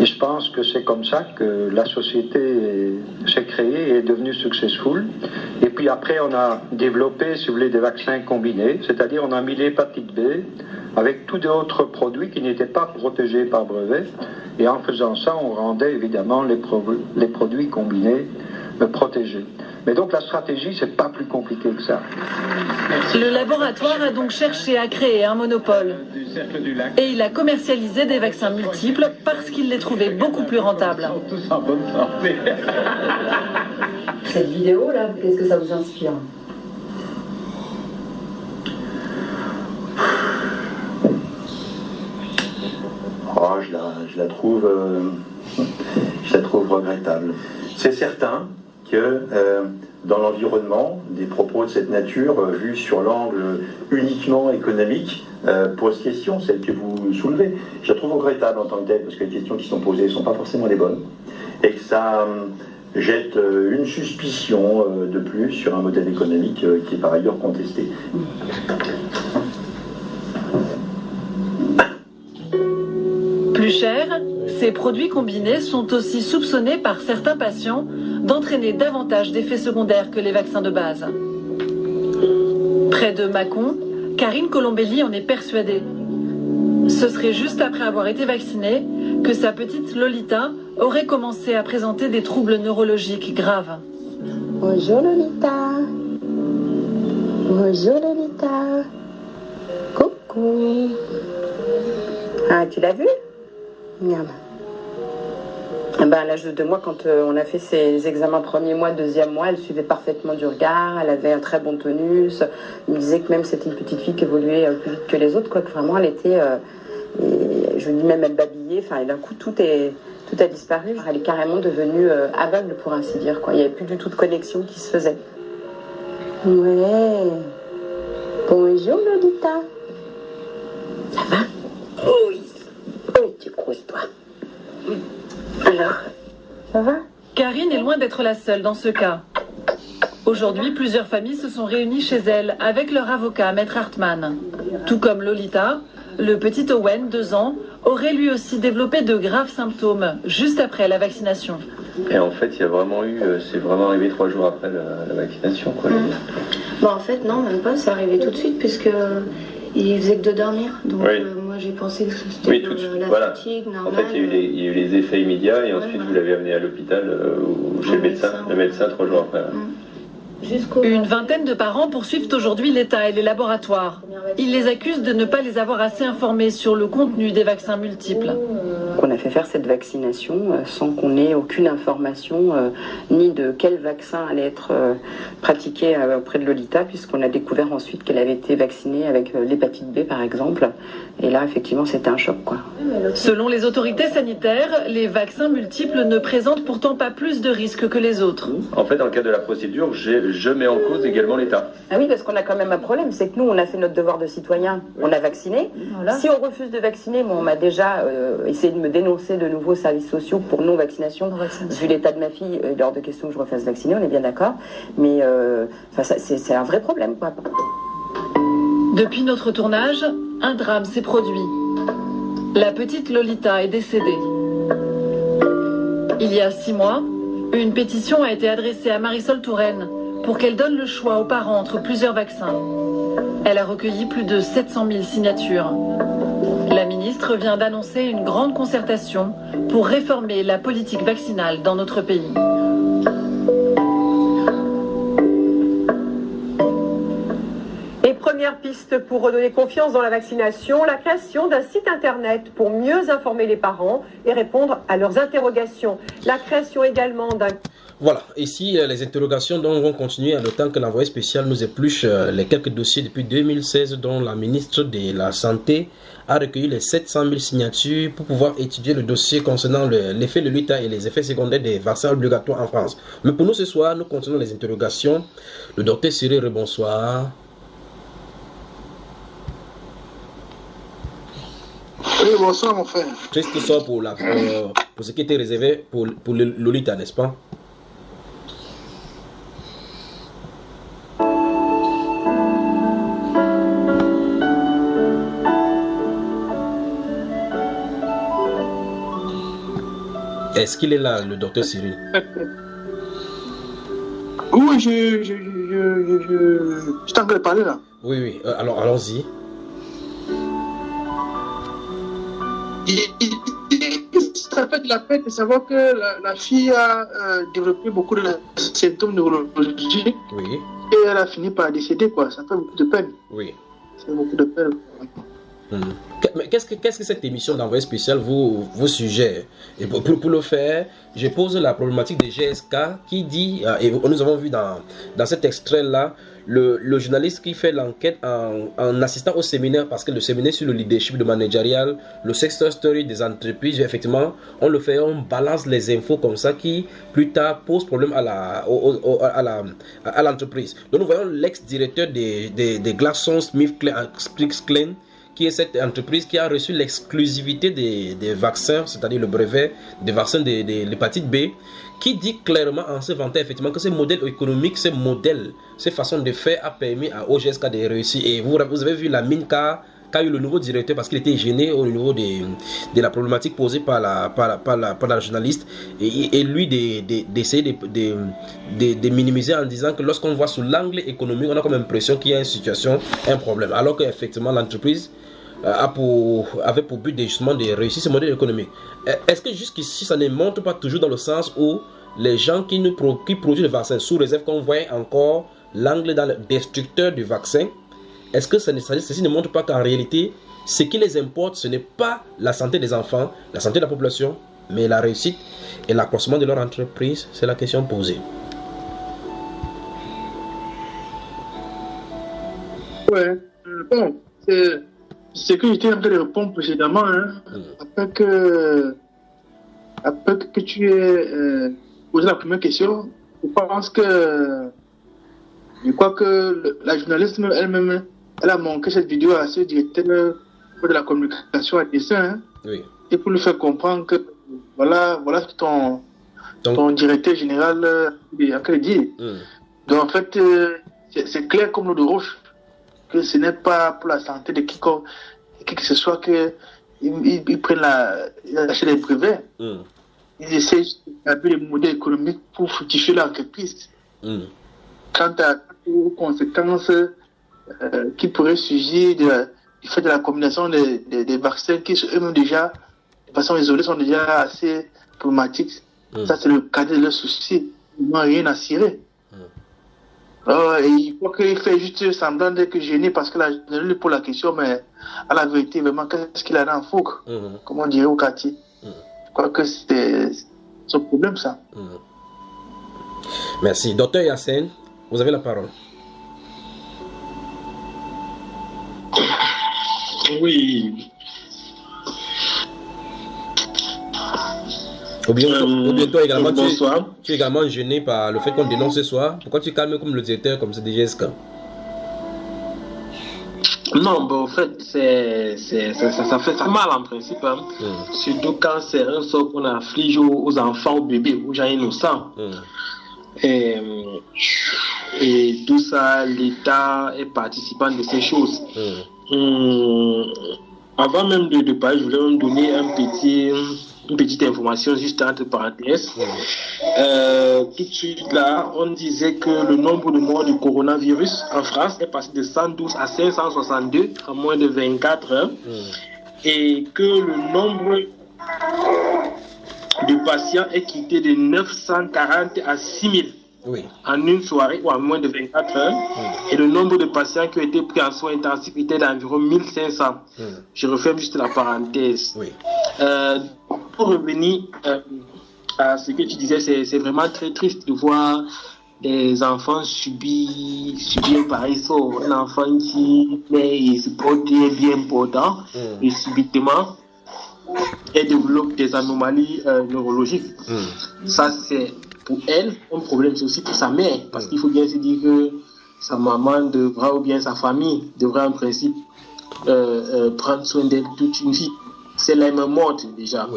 Et je pense que c'est comme ça que la société s'est créée et est devenue successful. Et puis après, on a développé, si vous voulez, des vaccins combinés, c'est-à-dire on a mis l'hépatite B avec tous d'autres produits qui n'étaient pas protégés par brevet. Et en faisant ça, on rendait évidemment les produits combinés protégés. Mais donc la stratégie, c'est pas plus compliqué que ça. Le laboratoire a donc cherché à créer un monopole. Et il a commercialisé des vaccins multiples parce qu'il les trouvait beaucoup plus rentables. Cette vidéo-là, qu'est-ce que ça vous inspire? Oh, je la trouve regrettable. C'est certain que dans l'environnement, des propos de cette nature, vus sur l'angle uniquement économique, posent question, celle que vous soulevez. Je la trouve regrettable en tant que telle, parce que les questions qui sont posées ne sont pas forcément les bonnes, et que ça jette une suspicion de plus sur un modèle économique qui est par ailleurs contesté. Plus cher, ces produits combinés sont aussi soupçonnés par certains patients d'entraîner davantage d'effets secondaires que les vaccins de base. Près de Mâcon, Karine Colombelli en est persuadée. Ce serait juste après avoir été vaccinée que sa petite Lolita aurait commencé à présenter des troubles neurologiques graves. Bonjour Lolita. Bonjour Lolita. Coucou. Ah, tu l'as vu? Regarde. À l'âge de 2 mois, quand on a fait ses examens premier mois, deuxième mois, elle suivait parfaitement du regard, elle avait un très bon tonus. Il me disait que même c'était une petite fille qui évoluait plus vite que les autres, quoi, que vraiment elle était, je dis même elle babillait, enfin d'un coup tout a disparu. Elle est carrément devenue aveugle pour ainsi dire, quoi. Il n'y avait plus du tout de connexion qui se faisait. Ouais. Bonjour Lolita. Ça va? Oui. Oui, tu croises toi. Alors, ça va? Karine est loin d'être la seule dans ce cas. Aujourd'hui, plusieurs familles se sont réunies chez elle avec leur avocat, Maître Hartmann. Tout comme Lolita, le petit Owen, 2 ans, aurait lui aussi développé de graves symptômes juste après la vaccination. Et en fait, il y a vraiment eu, c'est vraiment arrivé 3 jours après la vaccination, quoi. Bon, en fait, non, même pas, c'est arrivé tout de suite, puisque il faisait que de dormir. Donc, oui. Moi, j'ai pensé que c'était la fatigue normale. En fait, il y a eu les effets immédiats, et ensuite, vous l'avez amené à l'hôpital ou chez le médecin 3 jours après. Une vingtaine de parents poursuivent aujourd'hui l'État et les laboratoires. Ils les accusent de ne pas les avoir assez informés sur le contenu des vaccins multiples. qu'on a fait faire cette vaccination sans qu'on ait aucune information ni de quel vaccin allait être pratiqué auprès de Lolita, puisqu'on a découvert ensuite qu'elle avait été vaccinée avec l'hépatite B par exemple. Et là, effectivement, c'était un choc, quoi. Selon les autorités sanitaires, les vaccins multiples ne présentent pourtant pas plus de risques que les autres. En fait, dans le cadre de la procédure, je mets en cause également l'État. Ah oui, parce qu'on a quand même un problème, c'est que nous, on a fait notre devoir de citoyen, on a vacciné. Voilà. Si on refuse de vacciner, moi, on m'a déjà essayé de me dénoncer de nouveau aux services sociaux pour non-vaccination. Vu l'état de ma fille, il est hors de question que je refasse vacciner, on est bien d'accord. Mais c'est un vrai problème, quoi. Depuis notre tournage, un drame s'est produit. La petite Lolita est décédée. Il y a 6 mois, une pétition a été adressée à Marisol Touraine pour qu'elle donne le choix aux parents entre plusieurs vaccins. Elle a recueilli plus de 700 000 signatures. La ministre vient d'annoncer une grande concertation pour réformer la politique vaccinale dans notre pays. Première piste pour redonner confiance dans la vaccination, la création d'un site internet pour mieux informer les parents et répondre à leurs interrogations. La création également d'un... Voilà, ici les interrogations dont vont continuer le temps que l'envoyé spécial nous épluche les quelques dossiers depuis 2016 dont la ministre de la Santé a recueilli les 700 000 signatures pour pouvoir étudier le dossier concernant l'effet de l'État et les effets secondaires des vaccins obligatoires en France. Mais pour nous ce soir, nous continuons les interrogations. Le docteur Cyril, bonsoir. Oui, bonsoir mon frère. Triste sort pour ce qui était réservé pour Lolita, n'est-ce pas? Est-ce qu'il est là, le docteur Cyril? Oui, je t'en train de parler là. Oui, alors allons-y. Ça fait de la peine de savoir que la fille a développé beaucoup de symptômes neurologiques. Oui. Et elle a fini par décéder, quoi. Ça fait beaucoup de peine. Oui. C'est beaucoup de peine. Mais qu'est-ce que cette émission d'envoyé spécial vous suggère? Et pour le faire, je pose la problématique de GSK qui dit, et nous avons vu dans cet extrait-là, le journaliste qui fait l'enquête en assistant au séminaire, parce que le séminaire sur le leadership de managérial, le success story des entreprises, effectivement, on le fait, on balance les infos comme ça qui, plus tard, pose problème à l'entreprise. Donc nous voyons l'ex-directeur des GlaxoSmithKline, qui est cette entreprise qui a reçu l'exclusivité des vaccins, c'est-à-dire le brevet des vaccins de l'hépatite B, qui dit clairement en se vantant effectivement que ce modèle économique, ce modèle, cette façon de faire a permis à OGSK de réussir. Et vous avez vu la mine qu'a eu le nouveau directeur parce qu'il était gêné au niveau de la problématique posée par la journaliste, et lui d'essayer de minimiser en disant que lorsqu'on voit sous l'angle économique, on a comme l'impression qu'il y a une situation, un problème, alors qu'effectivement l'entreprise avait pour but justement de réussir ce modèle économique. Est-ce que jusqu'ici ça ne montre pas toujours dans le sens où les gens qui produisent le vaccin, sous réserve qu'on voit encore l'angle dans le destructeur du vaccin, est-ce que ceci ne montre pas qu'en réalité ce qui les importe, ce n'est pas la santé des enfants, la santé de la population, mais la réussite et l'accroissement de leur entreprise? C'est la question posée. Ouais, bon, c'est que j'étais en train de répondre précédemment, hein, après que tu aies posé la première question. Je crois que la journaliste elle-même, elle a montré cette vidéo à ce directeur de la communication à dessein, hein, oui. Et pour lui faire comprendre que voilà ce que ton directeur général a dit. Donc en fait, c'est clair comme l'eau de roche que ce n'est pas pour la santé de qui que ce soit qu'ils prennent achètent des brevets. Ils essaient d'établir des modèles économiques pour fructifier l'entreprise. Quant aux conséquences qui pourraient surgir du fait de la combinaison des vaccins qui eux-mêmes déjà, de façon isolée, sont déjà assez problématiques. Ça, c'est le cas de leurs soucis. Ils n'ont rien à cirer. Et il faut qu'il fait juste semblant d'être gêné parce que je lui pose la question, mais à la vérité, vraiment, qu'est-ce qu'il a dans le fouc, comme on dirait au quartier. Je crois que c'est ce problème, ça. Merci. Docteur Yassine, vous avez la parole. Oui. Ou bien toi également, bonsoir. tu es également gêné par le fait qu'on dénonce ce soir. Pourquoi tu calmes comme le directeur, comme c'est de GSK? Non, bon, en fait, ça fait mal en principe. Hein. Surtout quand c'est un sort qu'on afflige aux enfants, aux bébés, aux gens innocents. Et tout ça, l'État est participant de ces choses. Avant même de parler, je voulais même donner une petite information juste entre parenthèses. Tout de suite là, on disait que le nombre de morts du coronavirus en France est passé de 112 à 562 en moins de 24 heures. Et que le nombre de patients est quitté de 940 à 6000 en une soirée ou en moins de 24 heures. Et le nombre de patients qui ont été pris en soins intensifs était d'environ 1500. Je referme juste la parenthèse. Pour revenir à ce que tu disais, c'est vraiment très triste de voir des enfants subir un pareil sort. Un enfant qui se porte bien important et subitement elle développe des anomalies neurologiques. Ça, c'est pour elle un problème, c'est aussi pour sa mère, parce qu'il faut bien se dire que sa maman devra, ou bien sa famille devra en principe prendre soin d'elle toute une vie. C'est la même morte déjà.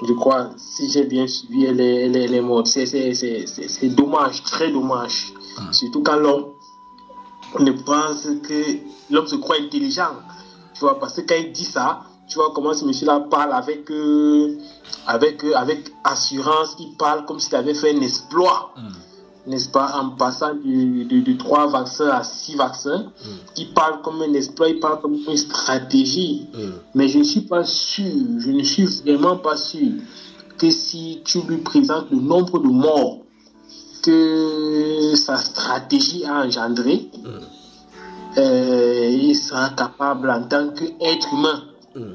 Je crois, si j'ai bien suivi, elle est morte. C'est dommage, très dommage. Surtout quand l'homme pense que l'homme se croit intelligent. Tu vois, parce que quand il dit ça, tu vois comment ce monsieur-là parle avec assurance, il parle comme s'il avait fait un exploit, n'est-ce pas, en passant de 3 vaccins à 6 vaccins. Il parle comme un exploit, il parle comme une stratégie. Mais je ne suis pas sûr, je ne suis vraiment pas sûr que si tu lui présentes le nombre de morts que sa stratégie a engendré, il sera capable en tant qu'être humain,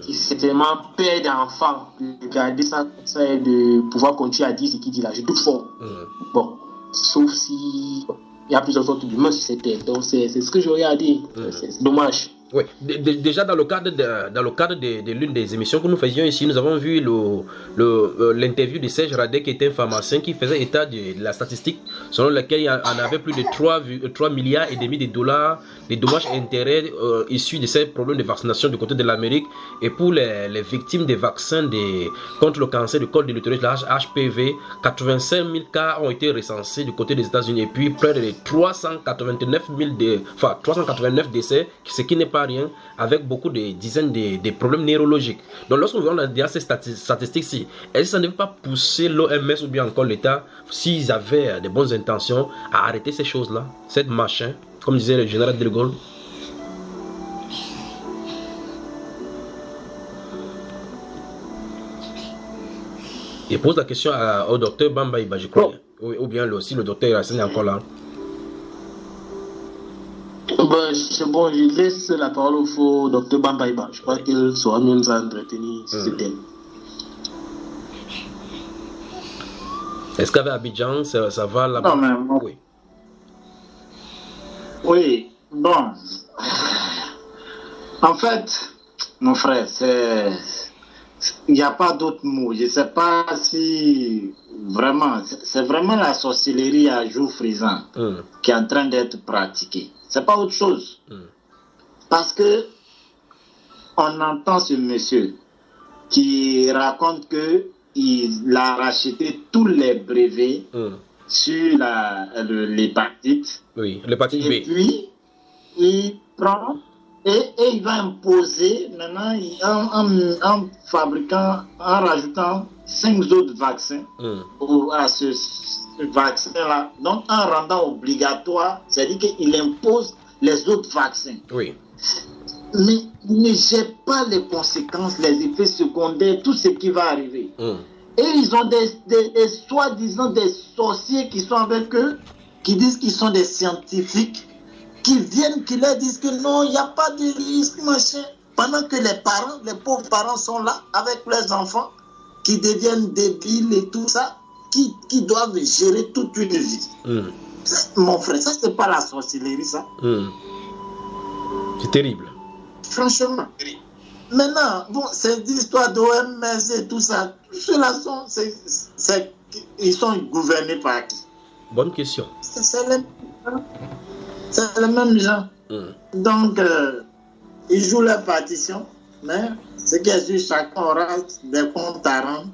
qui c'est vraiment père d'enfant, de garder ça comme ça et de pouvoir continuer à dire ce qu'il dit là. Je doute fort. Bon, sauf si il y a plusieurs sortes d'humains sur cette terre. Donc c'est ce que j'aurais à dire. C'est dommage. Oui, déjà dans le cadre de l'une des émissions que nous faisions ici, nous avons vu l'interview de Serge Radet, qui était un pharmacien, qui faisait état de la statistique selon laquelle il y en avait plus de 3,5 milliards de dollars de dommages et intérêts issus de ces problèmes de vaccination du côté de l'Amérique. Et pour les victimes des vaccins contre le cancer du col de l'utérus, la HPV, 85 000 cas ont été recensés du côté des États-Unis, et puis près de 389 décès, ce qui n'est pas rien, avec beaucoup de dizaines de problèmes neurologiques. Donc lorsqu'on regarde déjà ces statistiques-ci, est-ce que ça ne veut pas pousser l'OMS ou bien encore l'État, s'ils avaient de bonnes intentions, à arrêter ces choses-là, cette machin, comme disait le général de Gaulle? Il pose la question au docteur Bamba Iba, je crois, ou bien aussi le docteur Yassine est encore là. C'est bon, je laisse la parole au docteur Bamba Iba. Je crois qu'il sera mieux nous entretenir sur ce thème. Est-ce qu'avec Abidjan, ça va là-bas? Non, mais oui. Oui, bon. En fait, mon frère, il n'y a pas d'autre mot. Je ne sais pas si vraiment, c'est vraiment la sorcellerie à jour frisant qui est en train d'être pratiquée. C'est pas autre chose. Parce que on entend ce monsieur qui raconte que il a racheté tous les brevets sur l'hépatite. Oui, l'hépatite B. Et puis, il prend et il va imposer maintenant en fabriquant, en rajoutant 5 autres vaccins à ce vaccin-là. Donc, en rendant obligatoire, c'est-à-dire qu'il impose les autres vaccins. Oui. Mais ne jette pas les conséquences, les effets secondaires, tout ce qui va arriver. Et ils ont des soi-disant des sorciers qui sont avec eux, qui disent qu'ils sont des scientifiques, qui viennent, qui leur disent que non, il n'y a pas de risque, machin. Pendant que les parents, les pauvres parents sont là avec leurs enfants, qui deviennent débiles et tout ça, qui doivent gérer toute une vie. Mon frère, ça, c'est pas la sorcellerie, ça. C'est terrible. Franchement. Maintenant, bon, cette histoire d'OMS et tout ça, tout cela ils sont gouvernés par qui? Bonne question. C'est les mêmes gens. Donc, ils jouent leur partition, mais ce qui est sûr, chacun aura des comptes à rendre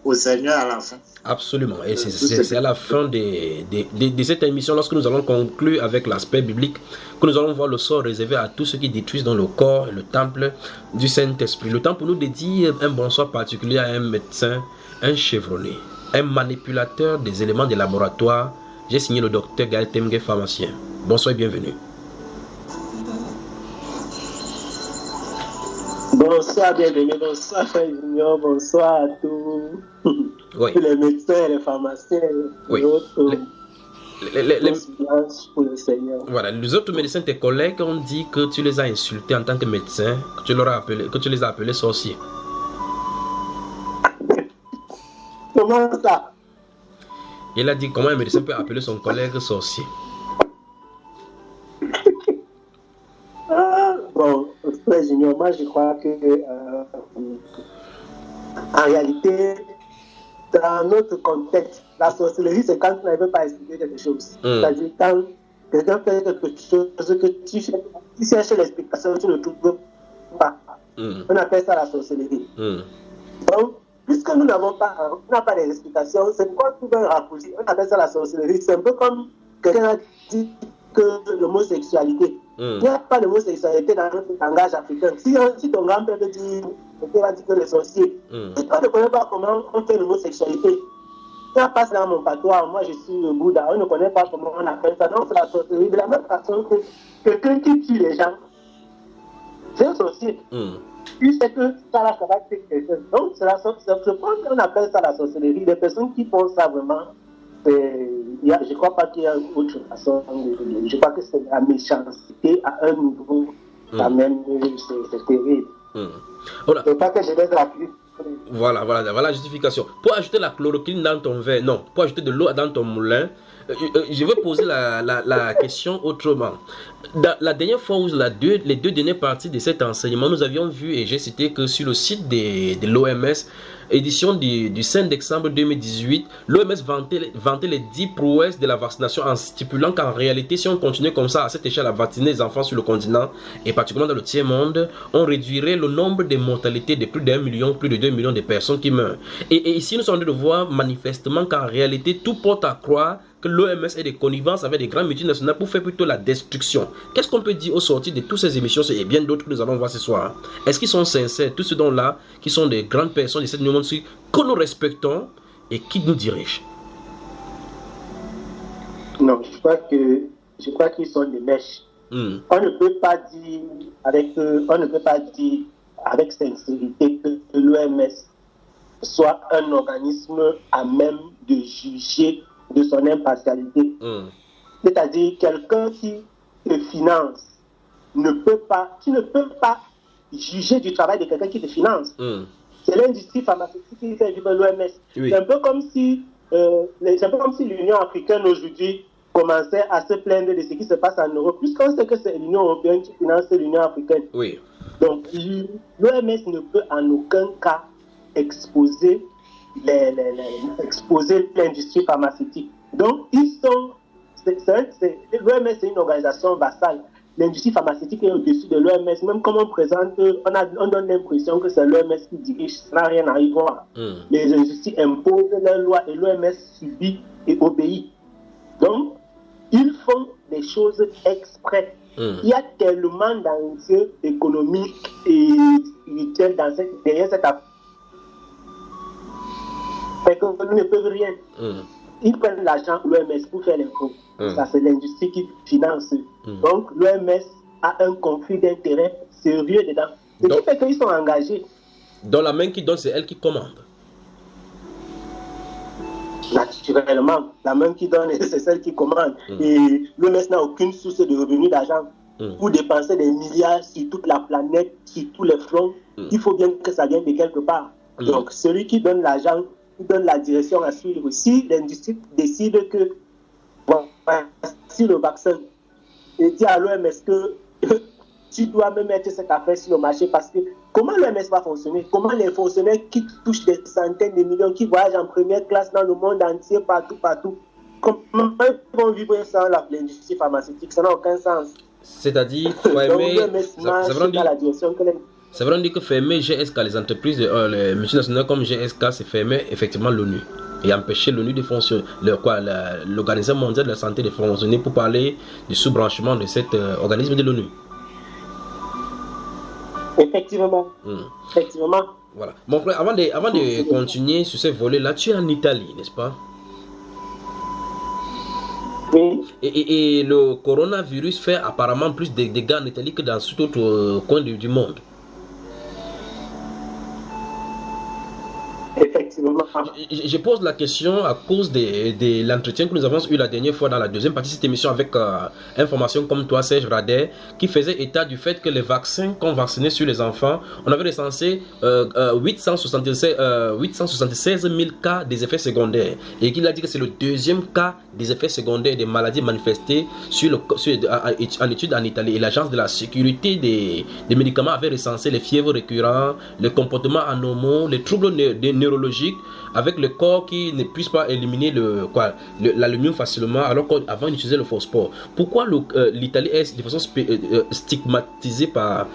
au Seigneur à la fin. Absolument. Et c'est à la fin de cette émission, lorsque nous allons conclure avec l'aspect biblique, que nous allons voir le sort réservé à tous ceux qui détruisent dans le corps et le temple du Saint-Esprit. Le temps pour nous de dire un bonsoir particulier à un médecin, un chevronné, un manipulateur des éléments des laboratoires. J'ai signé le docteur Gaël Temge, pharmacien. Bonsoir et bienvenue. Bonsoir, bienvenue, bonsoir Junior, bonsoir à tous, tous les médecins, les pharmaciens, les autres, pour le Seigneur. Voilà, les autres médecins, tes collègues ont dit que tu les as insultés en tant que médecin, que tu les as appelés sorciers. Comment ça? Il a dit comment un médecin peut appeler son collègue sorcier. Bon, frère Junior, moi je crois que en réalité, dans notre contexte, la sorcellerie c'est quand tu n'arrives pas à expliquer quelque chose. C'est-à-dire quand quelqu'un fait quelque chose que tu cherches l'explication, tu ne trouves pas. On appelle ça la sorcellerie. Donc, puisque nous n'avons pas, d'explication, c'est pourquoi tu veux raccourcir. On appelle ça la sorcellerie. C'est un peu comme quelqu'un a dit que l'homosexualité. Il n'y a pas d'homosexualité dans notre langage africain. Si ton grand-père te dit, que les sorciers, et toi ne connais pas comment on fait l'homosexualité. Il n'y a pas ça dans mon patois. Moi, je suis le Bouddha. On ne connaît pas comment on appelle ça. Donc, c'est la sorcellerie. De la même façon que quelqu'un qui tue les gens, c'est un sorcier. Il sait que ça va tuer quelqu'un. Donc, c'est pourquoi on appelle ça la sorcellerie. Les personnes qui font ça vraiment, je ne crois pas qu'il y a autre façon. Je crois que c'est la méchanceté à un niveau quand même, c'est terrible. Voilà. C'est pas que je vais appuyer. Voilà la justification. Pour ajouter la chloroquine dans ton verre, non, pour ajouter de l'eau dans ton moulin, je vais poser la question autrement. Dans la dernière fois où les deux dernières parties de cet enseignement, nous avions vu, et j'ai cité que sur le site de l'OMS, édition du 5 décembre 2018, l'OMS vantait les 10 prouesses de la vaccination en stipulant qu'en réalité, si on continuait comme ça à cette échelle à vacciner les enfants sur le continent, et particulièrement dans le tiers-monde, on réduirait le nombre de mortalités de plus d'1 million, plus de 2 millions de personnes qui meurent. Et ici, nous sommes en train de voir manifestement qu'en réalité, tout porte à croire que l'OMS ait des connivences avec des grandes multinationales pour faire plutôt la destruction. Qu'est-ce qu'on peut dire au sortir de toutes ces émissions et bien d'autres que nous allons voir ce soir? Est-ce qu'ils sont sincères, tous ceux dont-là, qui sont des grandes personnes de cette monde que nous respectons et qui nous dirigent? Non, je crois qu'ils sont des mèches. On ne peut pas dire avec sincérité que l'OMS soit un organisme à même de juger de son impartialité. C'est-à-dire quelqu'un qui te finance tu ne peux pas juger du travail de quelqu'un qui te finance. C'est l'industrie pharmaceutique qui fait vivre l'OMS. C'est un peu comme si l'Union africaine aujourd'hui commençait à se plaindre de ce qui se passe en Europe, puisqu'on sait que c'est l'Union européenne qui finance l'Union africaine. Donc l'OMS ne peut en aucun cas exposer l'industrie pharmaceutique. Donc, l'OMS, c'est une organisation vassale. L'industrie pharmaceutique est au-dessus de l'OMS. Même comme on présente, on donne l'impression que c'est l'OMS qui dirige. Ça n'a rien à y voir. Les industries imposent leurs lois et l'OMS subit et obéit. Donc, ils font des choses exprès. Il y a tellement d'enjeux économiques et spirituels derrière cette affaire. Ils ne peuvent rien. Ils prennent l'argent l'OMS pour faire l'impôt. Ça, c'est l'industrie qui finance. Donc, l'OMS a un conflit d'intérêts sérieux dedans. Ce qui fait qu'ils sont engagés. Dans la main qui donne, c'est elle qui commande. Naturellement, la main qui donne, c'est celle qui commande. Et l'OMS n'a aucune source de revenus d'argent pour dépenser des milliards sur toute la planète, sur tous les fronts. Il faut bien que ça vienne de quelque part. Donc, celui qui donne l'argent, qui donne la direction à suivre. Si l'industrie décide que, bon, si le vaccin, et dit à l'OMS que tu dois me mettre cette affaire sur le marché, parce que comment l'OMS va fonctionner? Comment les fonctionnaires qui touchent des centaines de millions, qui voyagent en première classe dans le monde entier, partout, comment ils vont vivre sans l'industrie pharmaceutique? Ça n'a aucun sens. C'est-à-dire, ça veut dire que fermer GSK, les entreprises, les multinationales comme GSK, c'est fermer effectivement l'ONU et empêcher l'ONU de fonctionner, l'Organisation mondiale de la santé de fonctionner pour parler du sous-branchement de cet organisme de l'ONU. Effectivement. Effectivement. Voilà. Mon frère, avant de continuer sur ce volet-là, tu es en Italie, n'est-ce pas? Oui. Et le coronavirus fait apparemment plus de dégâts en Italie que dans tout autre coin du monde. Effectivement. Je pose la question à cause de l'entretien que nous avons eu la dernière fois dans la deuxième partie de cette émission avec information comme toi, Serge Radet, qui faisait état du fait que les vaccins qu'on vaccinait sur les enfants, on avait recensé 876 000 cas des effets secondaires. Et qu'il a dit que c'est le deuxième cas des effets secondaires des maladies manifestées en étude en Italie. Et l'agence de la sécurité des médicaments avait recensé les fièvres récurrentes, les comportements anormaux, les troubles neurologiques, avec le corps qui ne puisse pas éliminer l'aluminium facilement, alors qu'avant il utilisait le phosphore. Pourquoi l'Italie est de façon stigmatisée par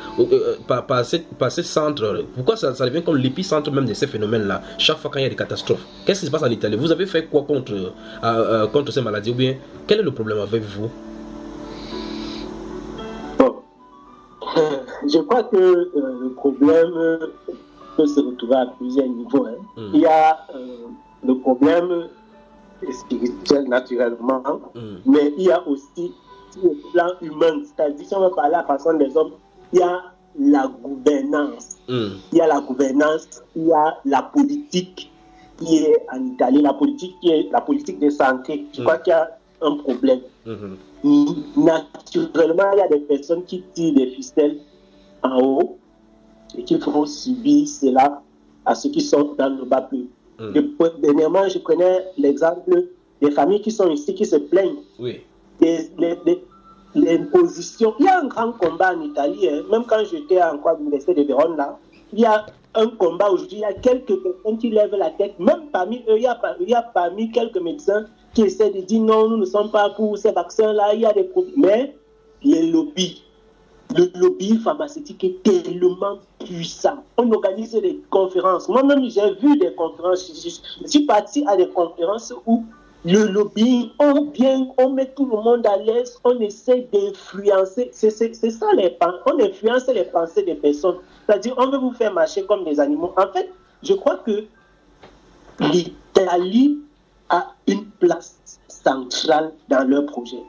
ces centres? Pourquoi ça devient comme l'épicentre même de ces phénomènes-là chaque fois quand il y a des catastrophes? Qu'est-ce qui se passe en Italie? Vous avez fait quoi contre ces maladies? Ou bien quel est le problème avec vous? Bon. Je crois que le problème peut se retrouver à plusieurs niveaux. Il y a le problème spirituel naturellement, mais il y a aussi le plan humain, c'est-à-dire si on veut parler à la personne des hommes, il y a la gouvernance. Il y a la gouvernance, il y a la politique qui est en Italie, la politique qui est la politique de santé. Je crois qu'il y a un problème. Naturellement, il y a des personnes qui tirent des ficelles en haut et qui font subir cela à ceux qui sont dans le bas plus. Dernièrement, je prenais l'exemple des familles qui sont ici, qui se plaignent. L'imposition. Il y a un grand combat en Italie, même quand j'étais à l'université de Vérone, là, il y a un combat aujourd'hui, il y a quelques personnes qui lèvent la tête, même parmi eux, il y a parmi quelques médecins qui essaient de dire non, nous ne sommes pas pour ces vaccins-là, il y a des problèmes. Mais les lobbies, le lobby pharmaceutique est tellement puissant. On organise des conférences. Moi-même, j'ai vu des conférences. Je suis parti à des conférences où le lobbying, on met tout le monde à l'aise, on essaie d'influencer. C'est ça, on influence les pensées des personnes. C'est-à-dire, on veut vous faire marcher comme des animaux. En fait, je crois que l'Italie a une place centrale dans leur projet.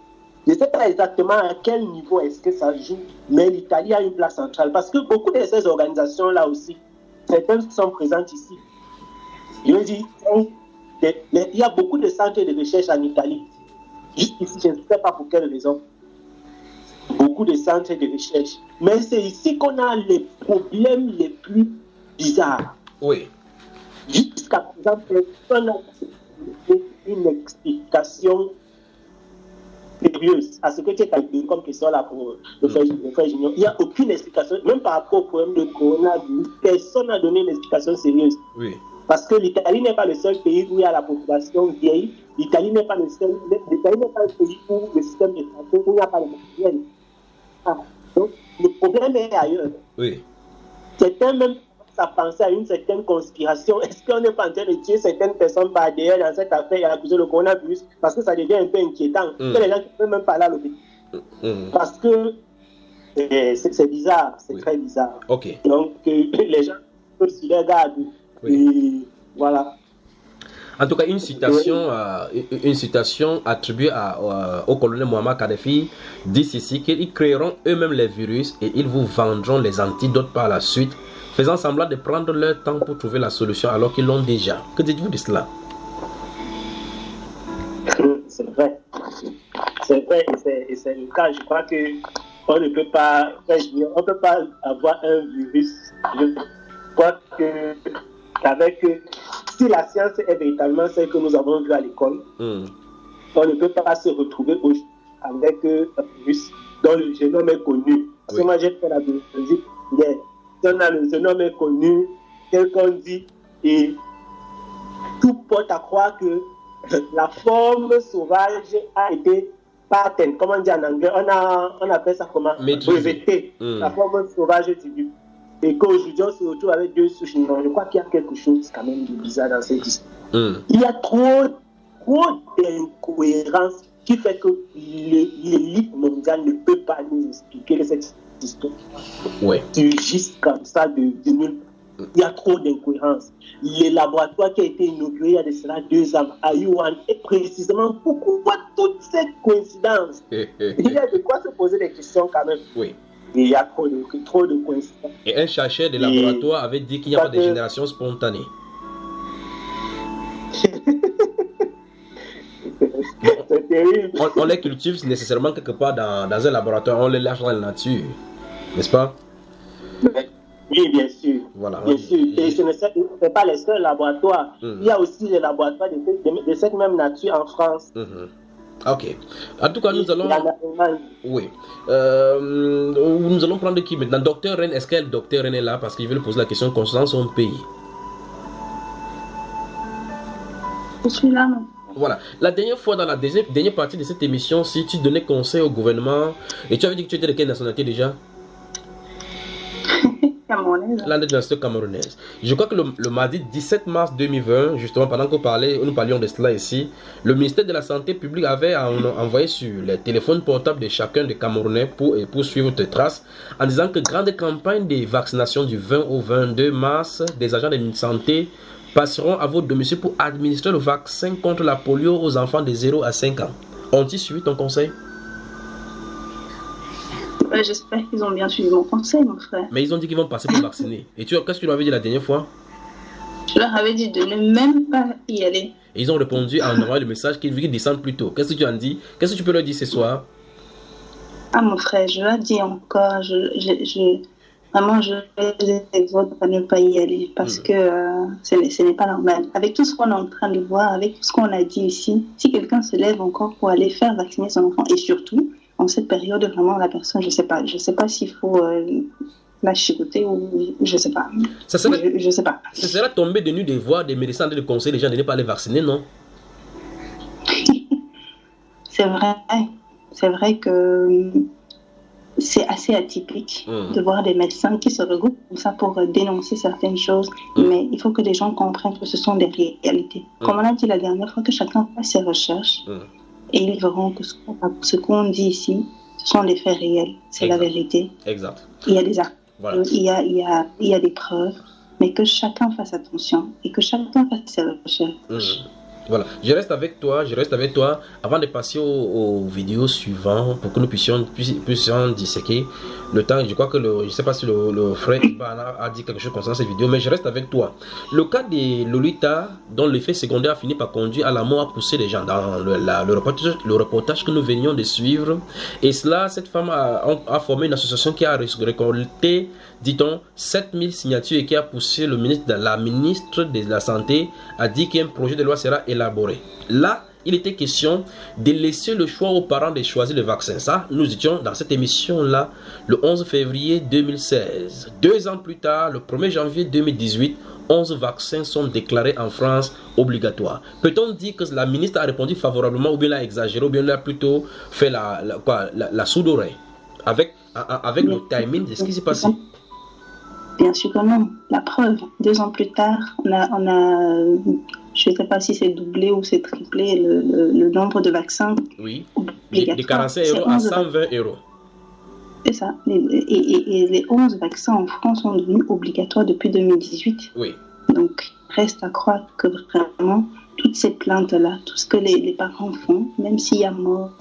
Je ne sais pas exactement à quel niveau est-ce que ça joue, mais l'Italie a une place centrale parce que beaucoup de ces organisations-là aussi, certaines sont présentes ici. Je veux dire, il y a beaucoup de centres de recherche en Italie. Juste ici, je ne sais pas pour quelle raison. Beaucoup de centres de recherche. Mais c'est ici qu'on a les problèmes les plus bizarres. Oui. Jusqu'à présent, personne n'a une explication sérieuse à ce que tu as calculé comme question là pour le frère Junior. Il n'y a aucune explication, même par rapport au problème de coronavirus, personne n'a donné une explication sérieuse. Oui. Parce que l'Italie n'est pas le seul pays où il y a la population vieille. L'Italie n'est pas le pays où le système de santé, où il n'y a pas de matériel. Donc, le problème est ailleurs. Oui. Certains même à penser à une certaine conspiration. Est-ce qu'on n'est pas en train de tuer certaines personnes par derrière dans cette affaire et accuser le coronavirus? Parce que ça devient un peu inquiétant. Que les gens ne peuvent même pas aller à l'hôpital. Parce que c'est bizarre, c'est très bizarre. Okay. Donc, les gens se regardent. Et voilà. En tout cas, une citation attribuée au colonel Muammar Kadhafi dit ici qu'ils créeront eux-mêmes les virus et ils vous vendront les antidotes par la suite, faisant semblant de prendre leur temps pour trouver la solution alors qu'ils l'ont déjà. Que dites-vous de cela? C'est vrai. C'est vrai et c'est le cas. Je crois qu'on ne peut pas avoir un virus. Je crois que savait que si la science est véritablement celle que nous avons vue à l'école, on ne peut pas se retrouver avec un virus dont le génome est connu. Parce que moi, j'ai fait la biologie hier. On a le génome est connu, tel qu'on dit, et tout porte à croire que la forme sauvage a été patent, comment on dit en anglais, on appelle ça comment? Breveté, la forme sauvage du virus. Et qu'aujourd'hui on se retrouve avec 2 souches. Non, je crois qu'il y a quelque chose quand même de bizarre dans cette histoire. Il y a trop d'incohérences qui fait que l'élite mondiale ne peut pas nous expliquer cette histoire. Juste comme ça de nulle part. Il y a trop d'incohérences. Le laboratoire qui a été inauguré il y a de cela 2 ans à Yuan est précisément pourquoi toutes ces coïncidences. Il y a de quoi se poser des questions quand même. Et il y a trop de coïncidences. Et un chercheur de laboratoire avait dit qu'il n'y a pas de génération spontanée. C'est terrible. On les cultive nécessairement quelque part dans un laboratoire, on les lâche dans la nature, n'est-ce pas? Oui, bien sûr. Voilà. Bien sûr. Et ce n'est pas les seuls laboratoires. Il y a aussi les laboratoires de cette même nature en France. Ok. En tout cas, nous allons... Oui. Nous allons prendre qui maintenant? Docteur Rennes, est-ce que le docteur Rennes est là? Parce qu'il veut poser la question concernant son pays. Je suis là, non. Voilà. La dernière fois, dans la dernière partie de cette émission, si tu donnais conseil au gouvernement, et tu avais dit que tu étais de quelle nationalité déjà? Camerounaise. La nationalité camerounaise. Je crois que le mardi 17 mars 2020, justement, pendant que nous parlions de cela ici, le ministère de la Santé publique avait envoyé sur les téléphones portables de chacun des Camerounais pour suivre tes traces, en disant que grande campagne de vaccination du 20 au 22 mars, des agents de santé passeront à votre domicile pour administrer le vaccin contre la polio aux enfants de 0 à 5 ans. Ont-ils suivi ton conseil? J'espère qu'ils ont bien suivi mon conseil, mon frère. Mais ils ont dit qu'ils vont passer pour vacciner. Et qu'est-ce que tu leur avais dit la dernière fois? Je leur avais dit de ne même pas y aller. Et ils ont répondu en envoyant le message qu'ils descendent plus tôt. Qu'est-ce que tu en dis? Qu'est-ce que tu peux leur dire ce soir? Ah, mon frère, je leur dis encore, vraiment, je les exhorte à ne pas y aller parce que ce n'est pas normal. Avec tout ce qu'on est en train de voir, avec tout ce qu'on a dit ici, si quelqu'un se lève encore pour aller faire vacciner son enfant, et surtout, en cette période, vraiment, la personne, je sais pas s'il faut la chicoter ou je sais pas. Je sais pas. Ça serait tombé de nuit de voir des médecins de conseiller les gens de ne pas les vacciner, non? C'est vrai que c'est assez atypique de voir des médecins qui se regroupent comme ça pour dénoncer certaines choses. Mais il faut que les gens comprennent que ce sont des réalités. Comme on a dit la dernière fois, que chacun fasse ses recherches et ils verront que ce qu'on dit ici, ce sont des faits réels. C'est la vérité. Exact. Il y a des articles, il y a des preuves, mais que chacun fasse attention et que chacun fasse ses recherches. Voilà, je reste avec toi avant de passer aux vidéos suivantes pour que nous puissions disséquer le temps. Je crois que je ne sais pas si le frère Ibana a dit quelque chose concernant cette vidéo, mais je reste avec toi. Le cas de Lolita, dont l'effet secondaire a fini par conduire à la mort, a poussé les gens dans le reportage que nous venions de suivre. Et cela, cette femme a formé une association qui a récolté, dit-on, 7000 signatures et qui a poussé la ministre de la Santé a dit qu'un projet de loi sera élaboré. Là, il était question de laisser le choix aux parents de choisir le vaccin. Ça, nous étions dans cette émission-là le 11 février 2016. 2 ans plus tard, le 1er janvier 2018, 11 vaccins sont déclarés en France obligatoires. Peut-on dire que la ministre a répondu favorablement ou bien l'a exagéré ou bien l'a plutôt fait la sourde oreille avec le timing de ce qui s'est passé? Bien sûr que non. La preuve, 2 ans plus tard, on a je ne sais pas si c'est doublé ou c'est triplé le nombre de vaccins. Oui, de 45 € à 120 €. C'est ça. Et les 11 vaccins en France sont devenus obligatoires depuis 2018. Oui. Donc, reste à croire que vraiment, toutes ces plaintes-là, tout ce que les parents font, même s'il y a mort,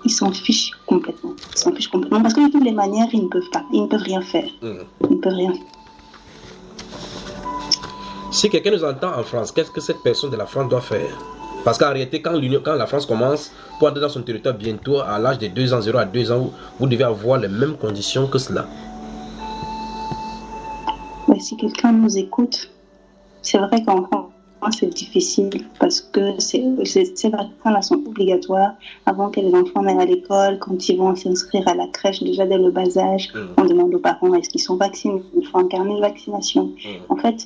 ils s'en fichent complètement. Ils s'en fichent complètement parce que de toutes les manières, ils ne peuvent pas. Ils ne peuvent rien faire. Ils ne peuvent rien faire. Si quelqu'un nous entend en France, qu'est-ce que cette personne de la France doit faire? Parce qu'en réalité, quand la France commence pour entrer dans son territoire bientôt, à l'âge de 2 ans, 0 à 2 ans, vous devez avoir les mêmes conditions que cela. Mais si quelqu'un nous écoute, c'est vrai qu'en France, c'est difficile parce que ces vaccins-là sont obligatoires avant que les enfants n'aillent à l'école. Quand ils vont s'inscrire à la crèche, déjà dès le bas âge, on demande aux parents est-ce qu'ils sont vaccinés. Il faut un carnet de vaccination. En fait,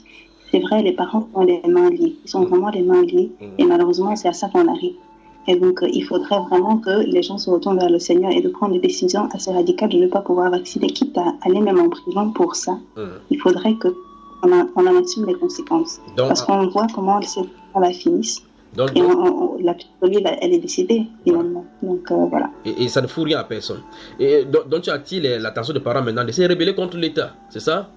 c'est vrai, les parents ont les mains liées. Ils ont vraiment les mains liées. Et malheureusement, c'est à ça qu'on arrive. Et donc, il faudrait vraiment que les gens se retournent vers le Seigneur et de prendre des décisions assez radicales de ne pas pouvoir vacciner, quitte à aller même en prison pour ça. Il faudrait que on en assume les conséquences. Donc, parce qu'on voit comment ces gens-là finissent. Donc, et la pétrolier, elle est décédée, finalement. Donc, voilà. Et ça ne fout rien à personne. Et donc, tu attires l'attention des parents maintenant de se rebeller contre l'État, c'est ça?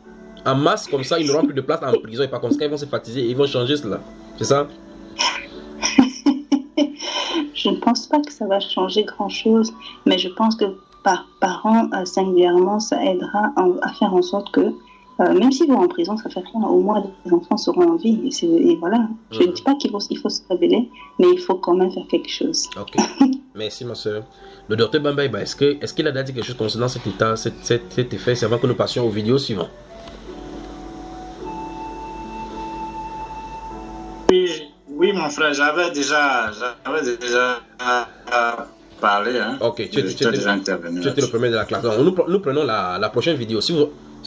En masse, comme ça, ils n'auront plus de place en prison. Et par conséquent, ils vont se fatiguer et ils vont changer cela. C'est ça? Je ne pense pas que ça va changer grand-chose. Mais je pense que par parents, singulièrement, ça aidera à faire en sorte que même s'ils vont en prison, ça fait rien. Au moins, les enfants seront en vie. Et voilà. Je ne dis pas qu'il faut se révéler, mais il faut quand même faire quelque chose. Ok. Merci, ma soeur. Le docteur Bambaïba, est-ce qu'il a dit quelque chose concernant cet état, cet effet? C'est avant que nous passions aux vidéos suivantes. Oui, mon frère, j'avais déjà parlé. Hein. Ok, tu étais le premier de la classe. Donc, nous prenons la prochaine vidéo. Si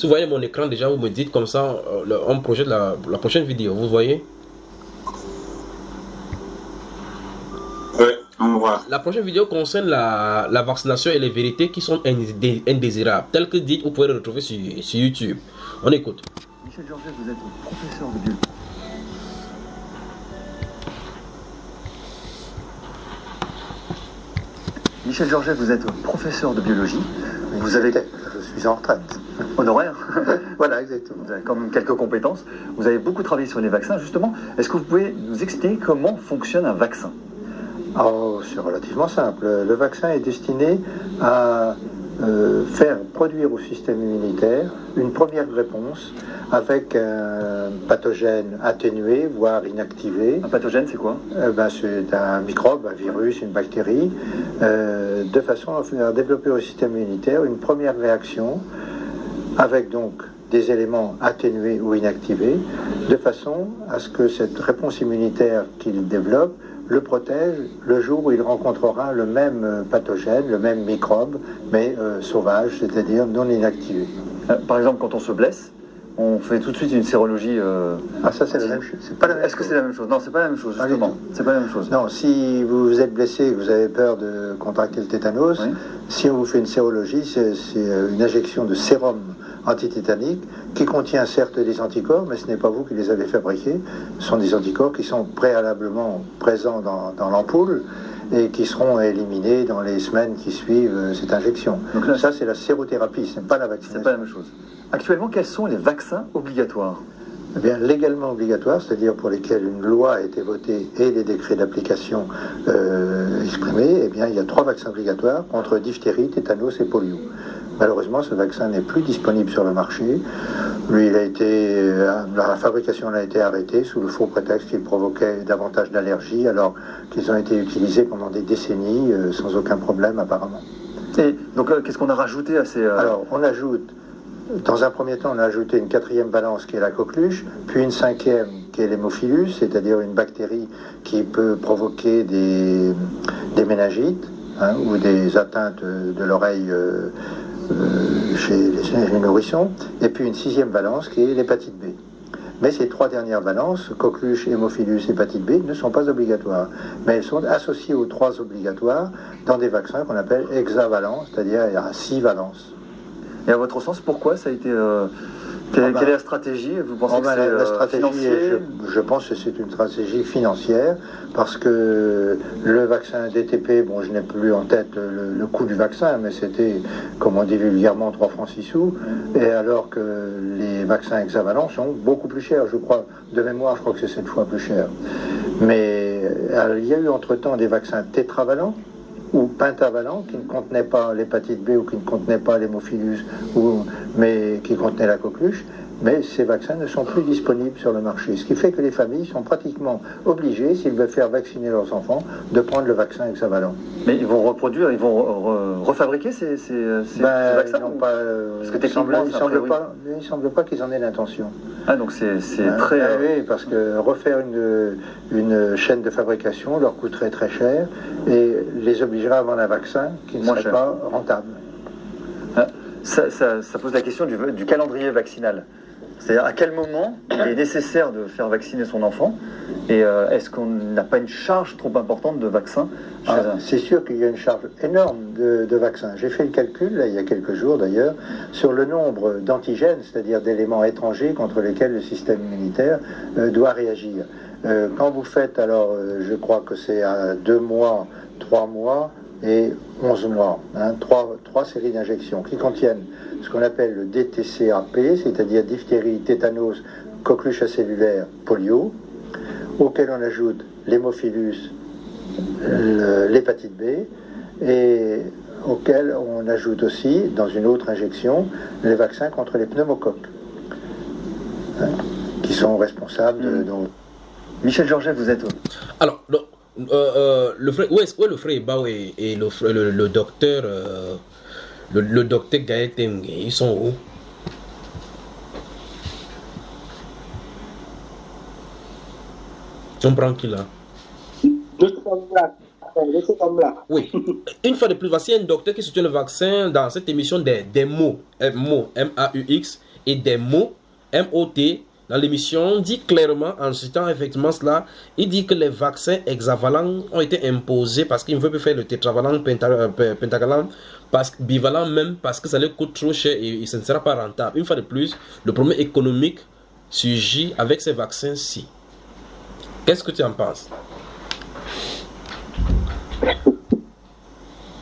vous voyez mon écran déjà, vous me dites comme ça, on projette la prochaine vidéo. Vous voyez? Oui, on voit. La prochaine vidéo concerne la vaccination et les vérités qui sont indésirables, telles que dites, vous pouvez le retrouver sur YouTube. On écoute. Michel Georget, vous êtes professeur de biologie. Michel Georget, vous êtes professeur de biologie. Vous avez... Je suis en retraite. Honoraire. Voilà, exactement. Vous avez quand même quelques compétences. Vous avez beaucoup travaillé sur les vaccins, justement. Est-ce que vous pouvez nous expliquer comment fonctionne un vaccin? Oh, c'est relativement simple. Le vaccin est destiné à faire produire au système immunitaire une première réponse avec un pathogène atténué, voire inactivé. Un pathogène, c'est quoi? C'est un microbe, un virus, une bactérie, de façon à faire développer au système immunitaire une première réaction avec donc des éléments atténués ou inactivés, de façon à ce que cette réponse immunitaire qu'il développe le protège le jour où il rencontrera le même pathogène, le même microbe, mais sauvage, c'est-à-dire non inactivé. Par exemple, quand on se blesse, on fait tout de suite une sérologie... Ah, ça c'est la même chose. Est-ce que c'est la même chose? Non, c'est pas la même chose, justement. C'est pas la même chose. Non, si vous êtes blessé et que vous avez peur de contracter le tétanos, oui. Si on vous fait une sérologie, c'est une injection de sérum antitétanique qui contient certes des anticorps, mais ce n'est pas vous qui les avez fabriqués. Ce sont des anticorps qui sont préalablement présents dans l'ampoule et qui seront éliminés dans les semaines qui suivent cette injection. Donc là, ça, c'est la sérothérapie, ce n'est pas la vaccination. C'est pas la même chose. Actuellement, quels sont les vaccins obligatoires? Eh bien, légalement obligatoires, c'est-à-dire pour lesquels une loi a été votée et les décrets d'application exprimés, eh bien, il y a 3 vaccins obligatoires contre diphtérie, tétanos et polio. Malheureusement, ce vaccin n'est plus disponible sur le marché. Lui, la fabrication a été arrêtée sous le faux prétexte qu'il provoquait davantage d'allergies, alors qu'ils ont été utilisés pendant des décennies sans aucun problème apparemment. Et donc, qu'est-ce qu'on a rajouté à ces... Alors, on ajoute, dans un premier temps, on a ajouté une 4e valence qui est la coqueluche, puis une 5e qui est l'hémophilus, c'est-à-dire une bactérie qui peut provoquer des méningites ou des atteintes de l'oreille chez les nourrissons, et puis une 6e valence qui est l'hépatite B. Mais ces 3 dernières valences, coqueluche, hémophilus, hépatite B, ne sont pas obligatoires. Mais elles sont associées aux 3 obligatoires dans des vaccins qu'on appelle hexavalents, c'est-à-dire à 6 valences. Et à votre sens, pourquoi ça a été... Quelle est la stratégie? Vous pensez que c'est la stratégie, je pense que c'est une stratégie financière, parce que le vaccin DTP, bon, je n'ai plus en tête le coût du vaccin, mais c'était, comme on dit vulgairement, 3 francs 6 sous, et alors que les vaccins hexavalents sont beaucoup plus chers, je crois, de mémoire, je crois que c'est 7 fois plus cher. Mais alors, il y a eu entre-temps des vaccins tétravalents, ou pentavalents, qui ne contenaient pas l'hépatite B ou qui ne contenaient pas l'hémophilus, mais qui contenaient la coqueluche. mais ces vaccins ne sont plus disponibles sur le marché. Ce qui fait que les familles sont pratiquement obligées, s'ils veulent faire vacciner leurs enfants, de prendre le vaccin hexavalent. Mais ils vont reproduire, ils vont refabriquer ces vaccins parce que techniquement, il ne semble pas qu'ils en aient l'intention. Ah, donc c'est très... Oui, parce que refaire une chaîne de fabrication leur coûterait très cher et les obligerait à vendre un vaccin qui ne serait pas rentable. Ça pose la question du calendrier vaccinal. C'est-à-dire à quel moment il est nécessaire de faire vacciner son enfant et est-ce qu'on n'a pas une charge trop importante de vaccins chez un... C'est sûr qu'il y a une charge énorme de vaccins. J'ai fait le calcul, là, il y a quelques jours d'ailleurs, sur le nombre d'antigènes, c'est-à-dire d'éléments étrangers contre lesquels le système immunitaire doit réagir. Quand vous faites, alors je crois que c'est à 2 mois, 3 mois et 11 mois, 3 séries d'injections qui contiennent ce qu'on appelle le DTCAP, c'est-à-dire diphtérie, tétanos, coqueluche acellulaire, polio, auquel on ajoute l'hémophilus, l'hépatite B, et auquel on ajoute aussi, dans une autre injection, les vaccins contre les pneumocoques, qui sont responsables. Michel Georget, vous êtes... Alors, le frère, où est le frère Bao et le docteur le docteur Gaël Temgue, ils sont où? On prend qui là? Oui. Une fois de plus, voici un docteur qui soutient le vaccin dans cette émission des mots, M-A-U-X, et des mots, M-O-T. Dans l'émission, dit clairement, en citant effectivement cela, il dit que les vaccins hexavalents ont été imposés parce qu'il ne veut plus faire le tétravalent, pentavalent, bivalent même, parce que ça leur coûte trop cher et ça ne sera pas rentable. Une fois de plus, le problème économique surgit avec ces vaccins-ci. Qu'est-ce que tu en penses?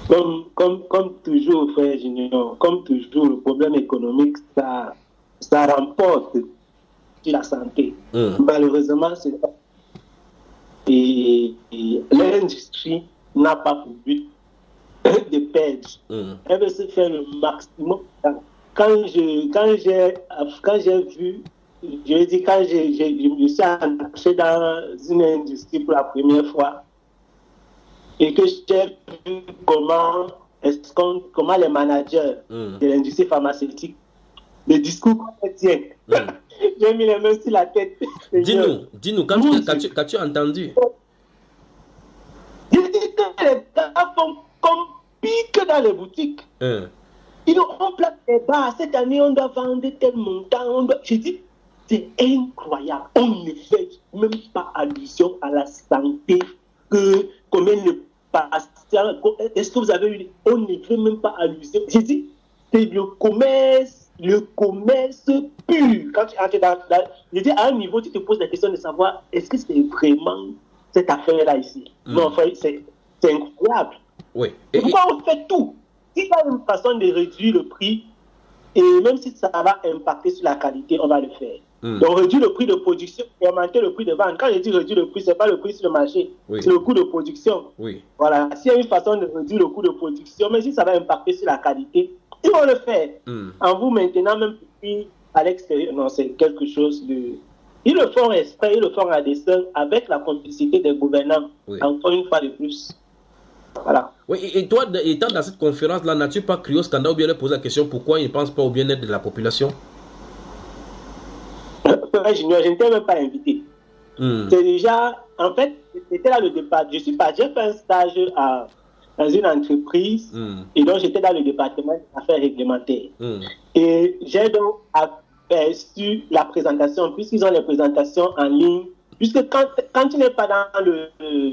Comme toujours, frère Junior, comme toujours, le problème économique, ça remporte la santé. Malheureusement, c'est pas. Et l'industrie n'a pas pour but de perdre. Elle veut se faire le maximum. Quand j'ai vu, je dis, quand je suis entré dans une industrie pour la première fois et que j'ai vu comment les managers de l'industrie pharmaceutique, le discours qu'on tient. J'ai mis les mains sur la tête. Dis-nous, qu'as-tu entendu? Je dis que les gars font comme pique dans les boutiques. Ils ont place des bars. Cette année, on doit vendre tel montant. Je dis, c'est incroyable. On ne fait même pas allusion à la santé. Combien de patients. Est-ce que vous avez eu. On ne fait même pas allusion. Je dis, c'est le commerce pur. Quand tu entres je dis, à un niveau, tu te poses la question de savoir est-ce que c'est vraiment cette affaire-là ici. Non, c'est incroyable. Oui. Pourquoi on fait tout? S'il y a une façon de réduire le prix, et même si ça va impacter sur la qualité, on va le faire. Donc, réduire le prix de production et augmenter le prix de vente. Quand je dis réduire le prix, ce n'est pas le prix sur le marché, c'est le coût de production. Voilà. S'il y a une façon de réduire le coût de production, même si ça va impacter sur la qualité, ils vont le faire. En vous maintenant, même à l'extérieur, non, c'est quelque chose de... Ils le font exprès, ils le font à dessein avec la complicité des gouvernants. Encore une fois de plus. Voilà. Oui, et toi, étant dans cette conférence-là, n'as-tu pas crié au scandale ou bien leur posé la question pourquoi ils ne pensent pas au bien-être de la population? Junior, je n'étais même pas invité. C'est déjà, en fait, c'était là le départ. J'ai fait un stage dans une entreprise et donc j'étais dans le département d'affaires réglementaires. Et j'ai donc aperçu la présentation, puisqu'ils ont les présentations en ligne. Puisque quand tu n'es pas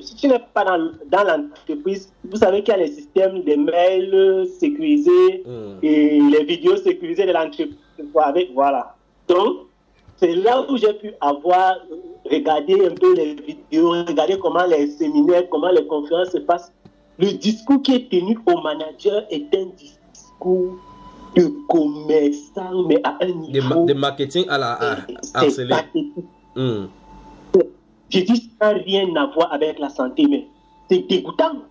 si tu n'es pas dans l'entreprise, vous savez qu'il y a les systèmes des mails sécurisés et les vidéos sécurisées de l'entreprise. Voilà. Donc, c'est là où j'ai pu regarder un peu les vidéos, regarder comment les séminaires, comment les conférences se passent. Le discours qui est tenu au manager est un discours de commerçant, mais à un niveau... De marketing à la harcelée. Je dis ça n'a rien à voir avec la santé, mais c'est dégoûtant.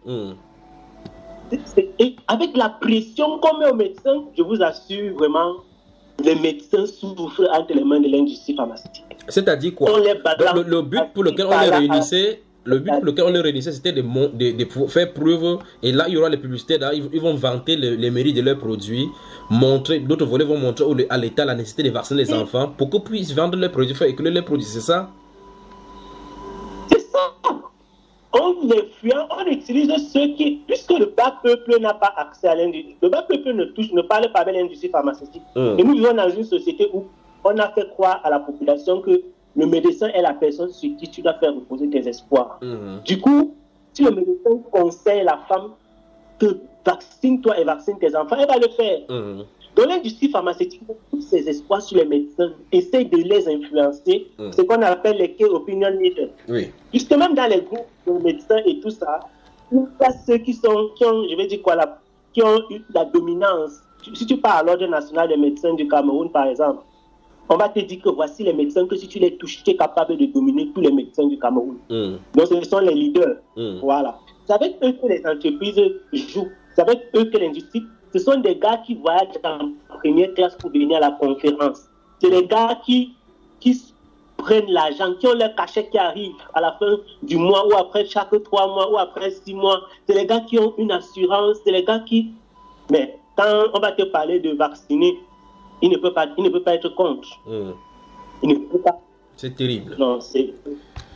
Et avec la pression qu'on met aux médecins, je vous assure vraiment, les médecins souffrent entre les mains de l'industrie pharmaceutique. C'est-à-dire quoi? Le but pour lequel on les réunissait, c'était de faire preuve, et là il y aura les publicités, ils vont vanter les mérites de leurs produits, montrer, d'autres volets vont montrer à l'État la nécessité de vacciner les enfants pour qu'ils puissent vendre leurs produits, faire écouler leurs produits, c'est ça? C'est ça. On utilise ceux qui, puisque le bas peuple n'a pas accès à l'industrie, le bas peuple ne parle pas de l'industrie pharmaceutique. Et nous vivons dans une société où on a fait croire à la population que le médecin est la personne sur qui tu dois faire reposer tes espoirs. Du coup, si le médecin conseille la femme que vaccine-toi et vaccine tes enfants, elle va le faire. Dans l'industrie pharmaceutique, tous ces espoirs sur les médecins essayent de les influencer, ce qu'on appelle les key opinion leaders. Puisque même dans les groupes de médecins et tout ça, il y a ceux qui ont eu la dominance. Si tu parles à l'Ordre national des médecins du Cameroun, par exemple, on va te dire que voici les médecins que si tu les touches, tu es capable de dominer tous les médecins du Cameroun. Donc ce sont les leaders. Voilà. C'est avec eux que les entreprises jouent. C'est avec eux que l'industrie... Ce sont des gars qui voyagent en première classe pour venir à la conférence. C'est les gars qui prennent l'argent, qui ont leur cachet qui arrive à la fin du mois ou après chaque 3 mois ou après 6 mois. C'est les gars qui ont une assurance. C'est les gars qui... Mais quand on va te parler de vacciner, il ne peut pas être contre. Il ne peut pas. C'est terrible. Non, c'est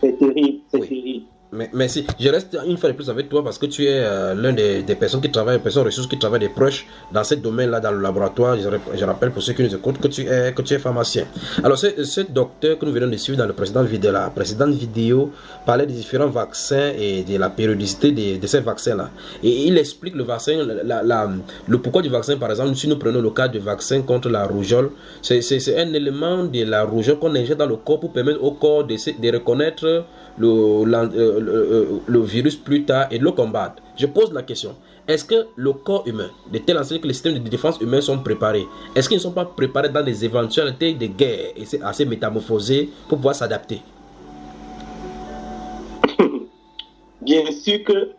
terrible. C'est terrible. Merci. Je reste une fois de plus avec toi parce que tu es l'un des personnes qui travaillent, personnes ressources qui travaillent des proches dans ce domaine-là, dans le laboratoire. Je rappelle pour ceux qui nous écoutent que tu es pharmacien. Alors, ce docteur que nous venons de suivre dans la précédente vidéo parlait des différents vaccins et de la périodicité de ces vaccins-là. Et il explique le vaccin, le pourquoi du vaccin. Par exemple, si nous prenons le cas du vaccin contre la rougeole, c'est un élément de la rougeole qu'on injecte dans le corps pour permettre au corps de reconnaître le virus plus tard et le combattre. Je pose la question, est-ce que le corps humain, de telle enseigne que les systèmes de défense humains sont préparés, est-ce qu'ils ne sont pas préparés dans des éventualités de guerre et assez métamorphosés pour pouvoir s'adapter? Bien sûr que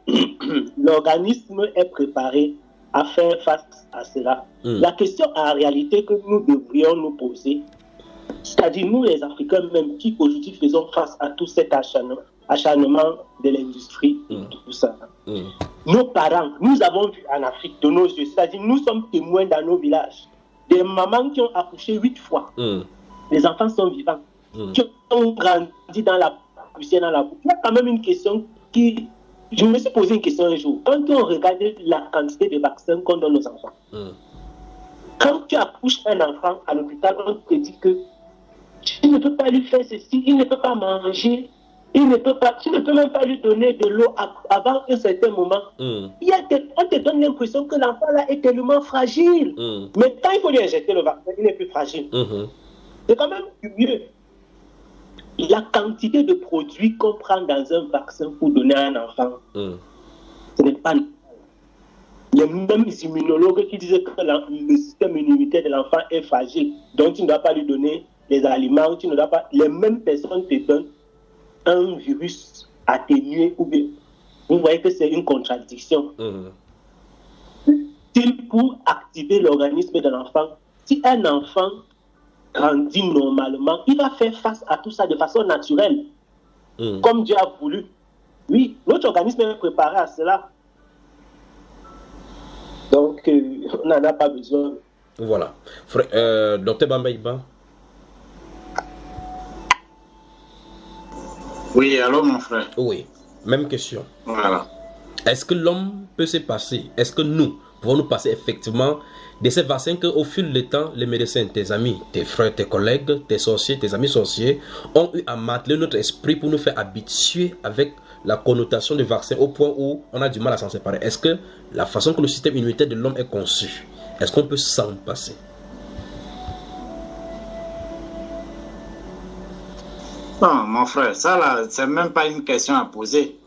l'organisme est préparé à faire face à cela. La question en réalité que nous devrions nous poser, c'est-à-dire nous les Africains même qui aujourd'hui faisons face à tout cet acharnement de l'industrie et tout ça. Nos parents, nous avons vu en Afrique de nos yeux, c'est-à-dire nous sommes témoins dans nos villages, des mamans qui ont accouché 8 fois. Les enfants sont vivants, qui ont grandi dans la poussière, dans la boue. Il y a quand même une question qui... Je me suis posé une question un jour. Quand on regarde la quantité de vaccins qu'on donne aux enfants, quand tu accouches un enfant à l'hôpital, on te dit que tu ne peux pas lui faire ceci, il ne peut pas manger, tu ne peux même pas lui donner de l'eau avant un certain moment. On te donne l'impression que l'enfant là est tellement fragile. Mais quand il faut lui injecter le vaccin, il est plus fragile. C'est quand même mieux. La quantité de produits qu'on prend dans un vaccin pour donner à un enfant, ce n'est pas normal. Il y a même des immunologues qui disent que le système immunitaire de l'enfant est fragile. Donc tu ne dois pas lui donner les aliments, tu ne dois pas... Les mêmes personnes te donnent un virus atténué ou bien... Vous voyez que c'est une contradiction. Pour activer l'organisme de l'enfant, si un enfant grandit normalement, il va faire face à tout ça de façon naturelle, comme Dieu a voulu. Oui, notre organisme est préparé à cela. Donc, on n'en a pas besoin. Voilà. Docteur Bambaïba. Oui, allô mon frère. Oui, même question. Voilà. Est-ce que l'homme peut se passer, est-ce que nous pouvons nous passer effectivement de ces vaccins qu'au fil du temps, les médecins, tes amis, tes frères, tes collègues, tes sorciers, tes amis sorciers, ont eu à mateler notre esprit pour nous faire habituer avec la connotation du vaccin au point où on a du mal à s'en séparer. Est-ce que la façon que le système immunitaire de l'homme est conçu, est-ce qu'on peut s'en passer? Non, mon frère, ça là, c'est même pas une question à poser.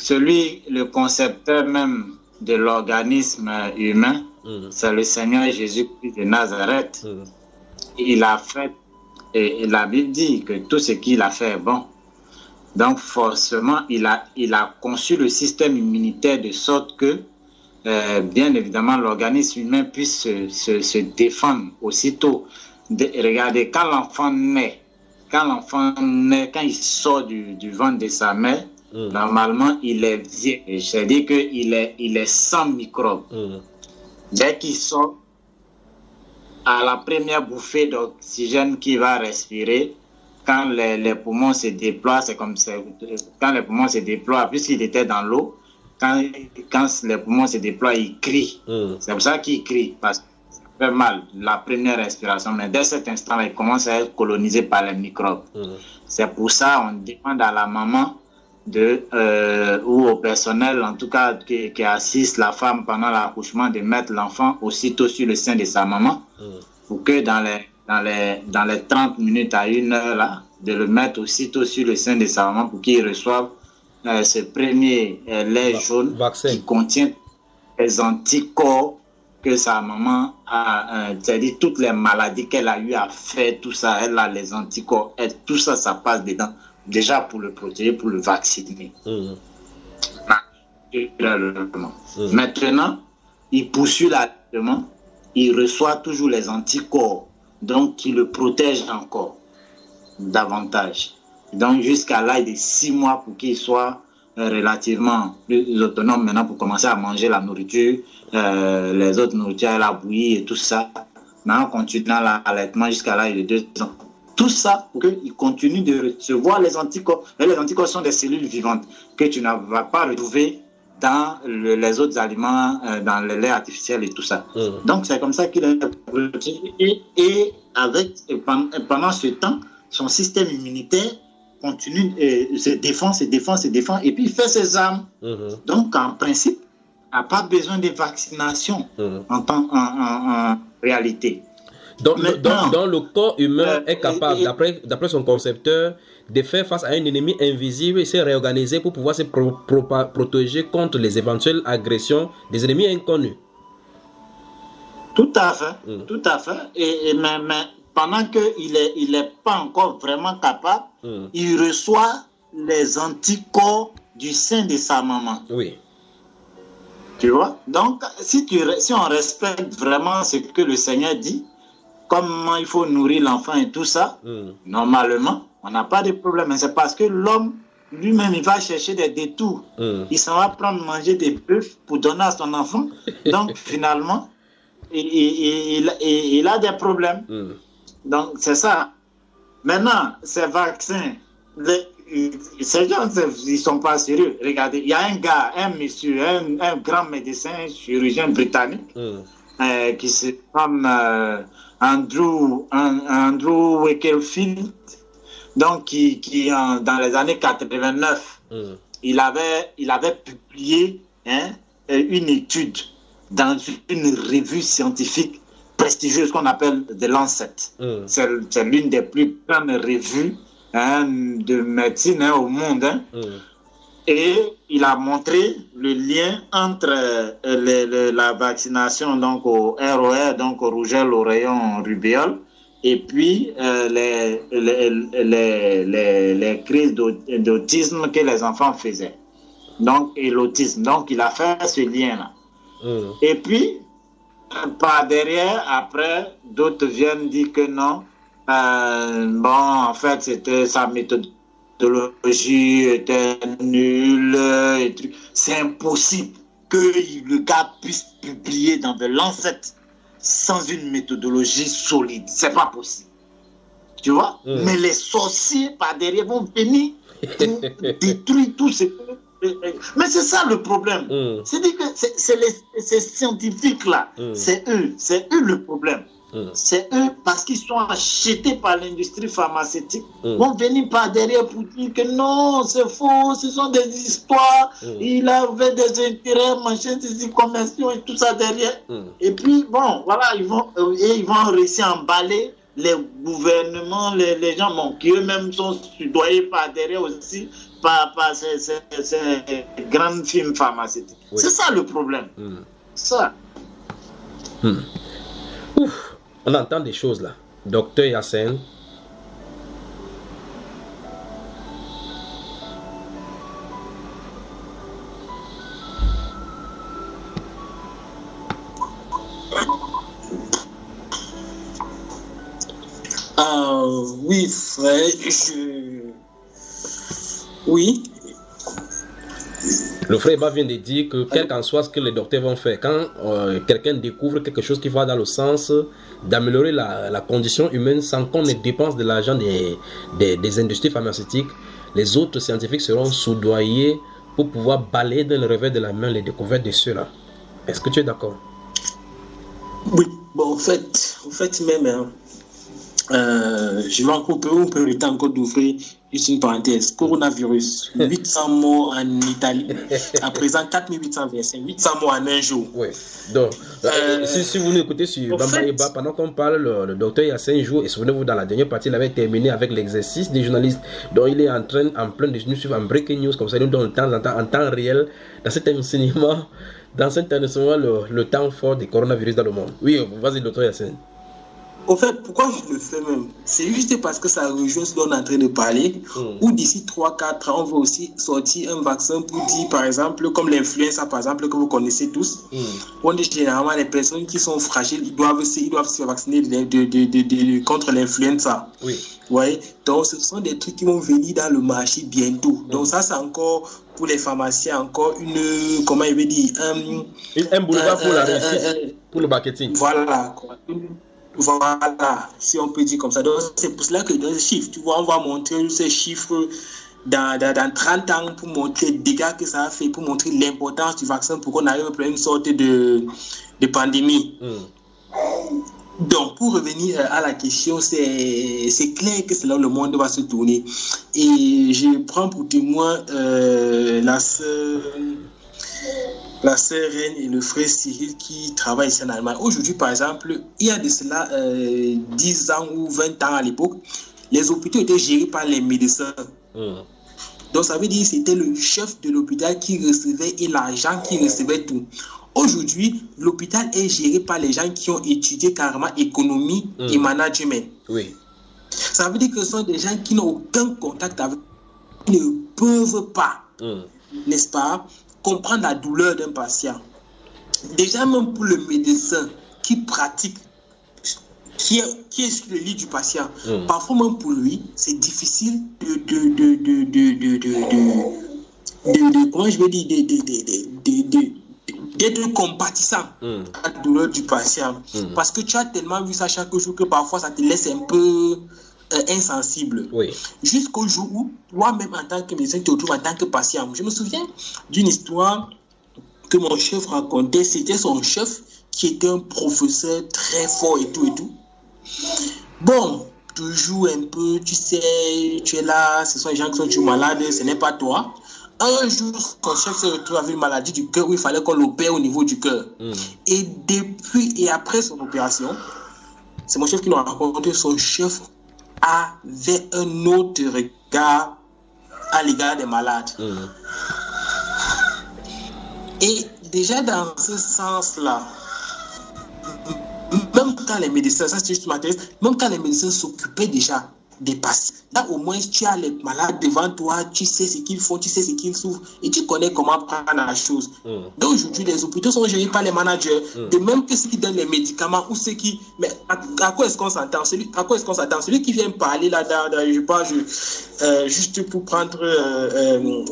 Le concepteur même de l'organisme humain, c'est le Seigneur Jésus-Christ de Nazareth. Il a fait, et la Bible dit que tout ce qu'il a fait est bon. Donc forcément, il a conçu le système immunitaire de sorte que bien évidemment, l'organisme humain puisse se défendre aussitôt. Regardez, quand l'enfant naît, quand il sort du ventre de sa mère, normalement, il est vieil. C'est-à-dire qu'il est sans microbes. Dès qu'il sort, à la première bouffée d'oxygène qu'il va respirer, quand les poumons se déploient, c'est comme ça. Quand les poumons se déploient, puisqu'il était dans l'eau, quand les poumons se déploient, il crie. C'est pour ça qu'il crie, parce que ça fait mal, la première respiration. Mais dès cet instant, il commence à être colonisé par les microbes. C'est pour ça qu'on demande à la maman ou au personnel, en tout cas, qui assiste la femme pendant l'accouchement, de mettre l'enfant aussitôt sur le sein de sa maman, pour que dans les 30 minutes à 1 heure, là, de le mettre aussitôt sur le sein de sa maman pour qu'il reçoive ce premier lait jaune qui contient les anticorps que sa maman a, c'est-à-dire toutes les maladies qu'elle a eu à faire, tout ça, elle a les anticorps, tout ça, ça passe dedans, déjà pour le protéger, pour le vacciner. Maintenant, il poursuit l'allaitement, il reçoit toujours les anticorps, donc qui le protègent encore davantage. Donc jusqu'à l'âge de 6 mois pour qu'il soit relativement plus autonome maintenant pour commencer à manger la nourriture, les autres nourritures, la bouillie et tout ça. Maintenant, continuant l'allaitement jusqu'à l'âge de 2 ans. Tout ça pour qu'il continue de recevoir les anticorps. Et les anticorps sont des cellules vivantes que tu ne vas pas retrouver dans les autres aliments, dans le lait artificiel et tout ça. Donc c'est comme ça qu'il est protégé. Et pendant ce temps, son système immunitaire continue, se défend, et puis il fait ses armes. Donc, en principe, il n'a pas besoin de vaccination en réalité. Donc, le corps humain est capable, d'après son concepteur, de faire face à un ennemi invisible et se réorganiser pour pouvoir se protéger contre les éventuelles agressions des ennemis inconnus. Tout à fait, tout à fait. Mais pendant qu'il n'est pas encore vraiment capable, il reçoit les anticorps du sein de sa maman. Oui. Tu vois? Donc, si on respecte vraiment ce que le Seigneur dit, comment il faut nourrir l'enfant et tout ça, normalement, on n'a pas de problème. C'est parce que l'homme, lui-même, il va chercher des détours. Il s'en va prendre manger des bœufs pour donner à son enfant. Donc, finalement, il a des problèmes. Donc, c'est ça. Maintenant, ces vaccins, ces gens, ils ne sont pas sérieux. Regardez, il y a un gars, un monsieur, un grand médecin, chirurgien britannique, qui se nomme Andrew Wakefield, donc qui dans les années 89, il avait publié une étude dans une revue scientifique prestigieuse qu'on appelle The Lancet. C'est l'une des plus grandes revues de médecine au monde. Et il a montré le lien entre la vaccination donc au ROR, donc au rougeole, l'oreillon, rubéole, et puis les crises d'autisme que les enfants faisaient. Donc, et l'autisme. Donc, il a fait ce lien-là. Et puis, par derrière, après, d'autres viennent dire que non. En fait, c'était sa méthodologie était nulle. C'est impossible que le gars puisse publier dans The Lancet sans une méthodologie solide. C'est pas possible. Tu vois? Mais les sorciers, par derrière, vont venir pour détruire tout ce que... Mais c'est ça le problème. C'est-à-dire que ces scientifiques-là, c'est eux le problème. C'est eux, parce qu'ils sont achetés par l'industrie pharmaceutique, vont venir par derrière pour dire que non, c'est faux, ce sont des histoires, il avait des intérêts, machin, des commerciaux et tout ça derrière. Et puis, bon, voilà, ils vont réussir à emballer les gouvernements, les gens qui eux-mêmes sont soudoyés par derrière aussi, par ces grandes firmes pharmaceutiques. C'est ça le problème. Ça. Ouf. On entend des choses là. Docteur Yassine. Oui, frère, Oui. Le frère vient de dire que quel qu'en soit ce que les docteurs vont faire, quand quelqu'un découvre quelque chose qui va dans le sens d'améliorer la condition humaine sans qu'on ne dépense de l'argent des industries pharmaceutiques, les autres scientifiques seront soudoyés pour pouvoir balayer dans le revers de la main les découvertes de ceux-là. Est-ce que tu es d'accord? Oui, bon, en fait même, je vais encore peu le temps encore d'ouvrir juste une parenthèse. Coronavirus, 800 morts en Italie, à présent 4825, 800 morts en un jour. Oui, donc, si vous nous écoutez sur Bamba Eba, pendant qu'on parle, le docteur il y a 5 jours, et souvenez-vous, dans la dernière partie, il avait terminé avec l'exercice des journalistes, dont il est en plein de nous suivre en breaking news, comme ça, il nous donne en temps réel, dans cet enseignement, le temps fort du coronavirus dans le monde. Oui, vas-y, docteur Yassine. Au fait, pourquoi je le fais même? C'est juste parce que ça rejoint ce dont on est en train de parler, où d'ici 3-4 ans, on va aussi sortir un vaccin pour dire, par exemple, comme l'influenza, par exemple, que vous connaissez tous, on dit généralement les personnes qui sont fragiles, ils doivent se vacciner contre l'influenza. Oui. Ouais. Donc, ce sont des trucs qui vont venir dans le marché bientôt. Donc, ça, c'est encore, pour les pharmaciens, encore une, comment il veut dire, un boulevard pour la réussite, pour le marketing. Voilà, quoi. Voilà, si on peut dire comme ça. Donc, c'est pour cela que dans les chiffres, tu vois, on va montrer ces chiffres dans 30 ans pour montrer les dégâts que ça a fait, pour montrer l'importance du vaccin pour qu'on arrive à une sorte de pandémie. Donc, pour revenir à la question, c'est clair que c'est là où le monde va se tourner. Et je prends pour témoin la sœur Reine et le frère Cyril qui travaillent ici en Allemagne. Aujourd'hui, par exemple, il y a de cela 10 ans ou 20 ans à l'époque, les hôpitaux étaient gérés par les médecins. Donc, ça veut dire que c'était le chef de l'hôpital qui recevait et l'agent qui recevait tout. Aujourd'hui, l'hôpital est géré par les gens qui ont étudié carrément économie et management. Oui. Ça veut dire que ce sont des gens qui n'ont aucun contact avec eux, qui ne peuvent pas, n'est-ce pas, comprendre la douleur d'un patient. Déjà, même pour le médecin qui pratique, qui est sur le lit du patient, parfois même pour lui, c'est difficile comment je vais dire, d'être compatissant à la douleur du patient. Parce que tu as tellement vu ça chaque jour que parfois ça te laisse un peu insensible. Oui. Jusqu'au jour où, toi-même en tant que médecin, tu te retrouves en tant que patient. Je me souviens d'une histoire que mon chef racontait. C'était son chef qui était un professeur très fort et tout et tout. Bon, toujours un peu, tu sais, tu es là, ce sont les gens qui sont toujours malades, ce n'est pas toi. Un jour, son chef se retrouve avec une maladie du cœur où il fallait qu'on l'opère au niveau du cœur. Et depuis et après son opération, c'est mon chef qui nous a raconté, son chef avait un autre regard à l'égard des malades. Et déjà dans ce sens-là, même quand les médecins, ça c'est juste ma thèse, même quand les médecins s'occupaient déjà des patients, là au moins tu as les malades devant toi, tu sais ce qu'ils font, tu sais ce qu'ils souffrent et tu connais comment prendre la chose. Donc aujourd'hui les hôpitaux sont gérés par les managers, de même que ceux qui donnent les médicaments ou ceux qui... Mais à quoi est-ce qu'on s'entend? Celui qui vient parler là, je parle juste pour prendre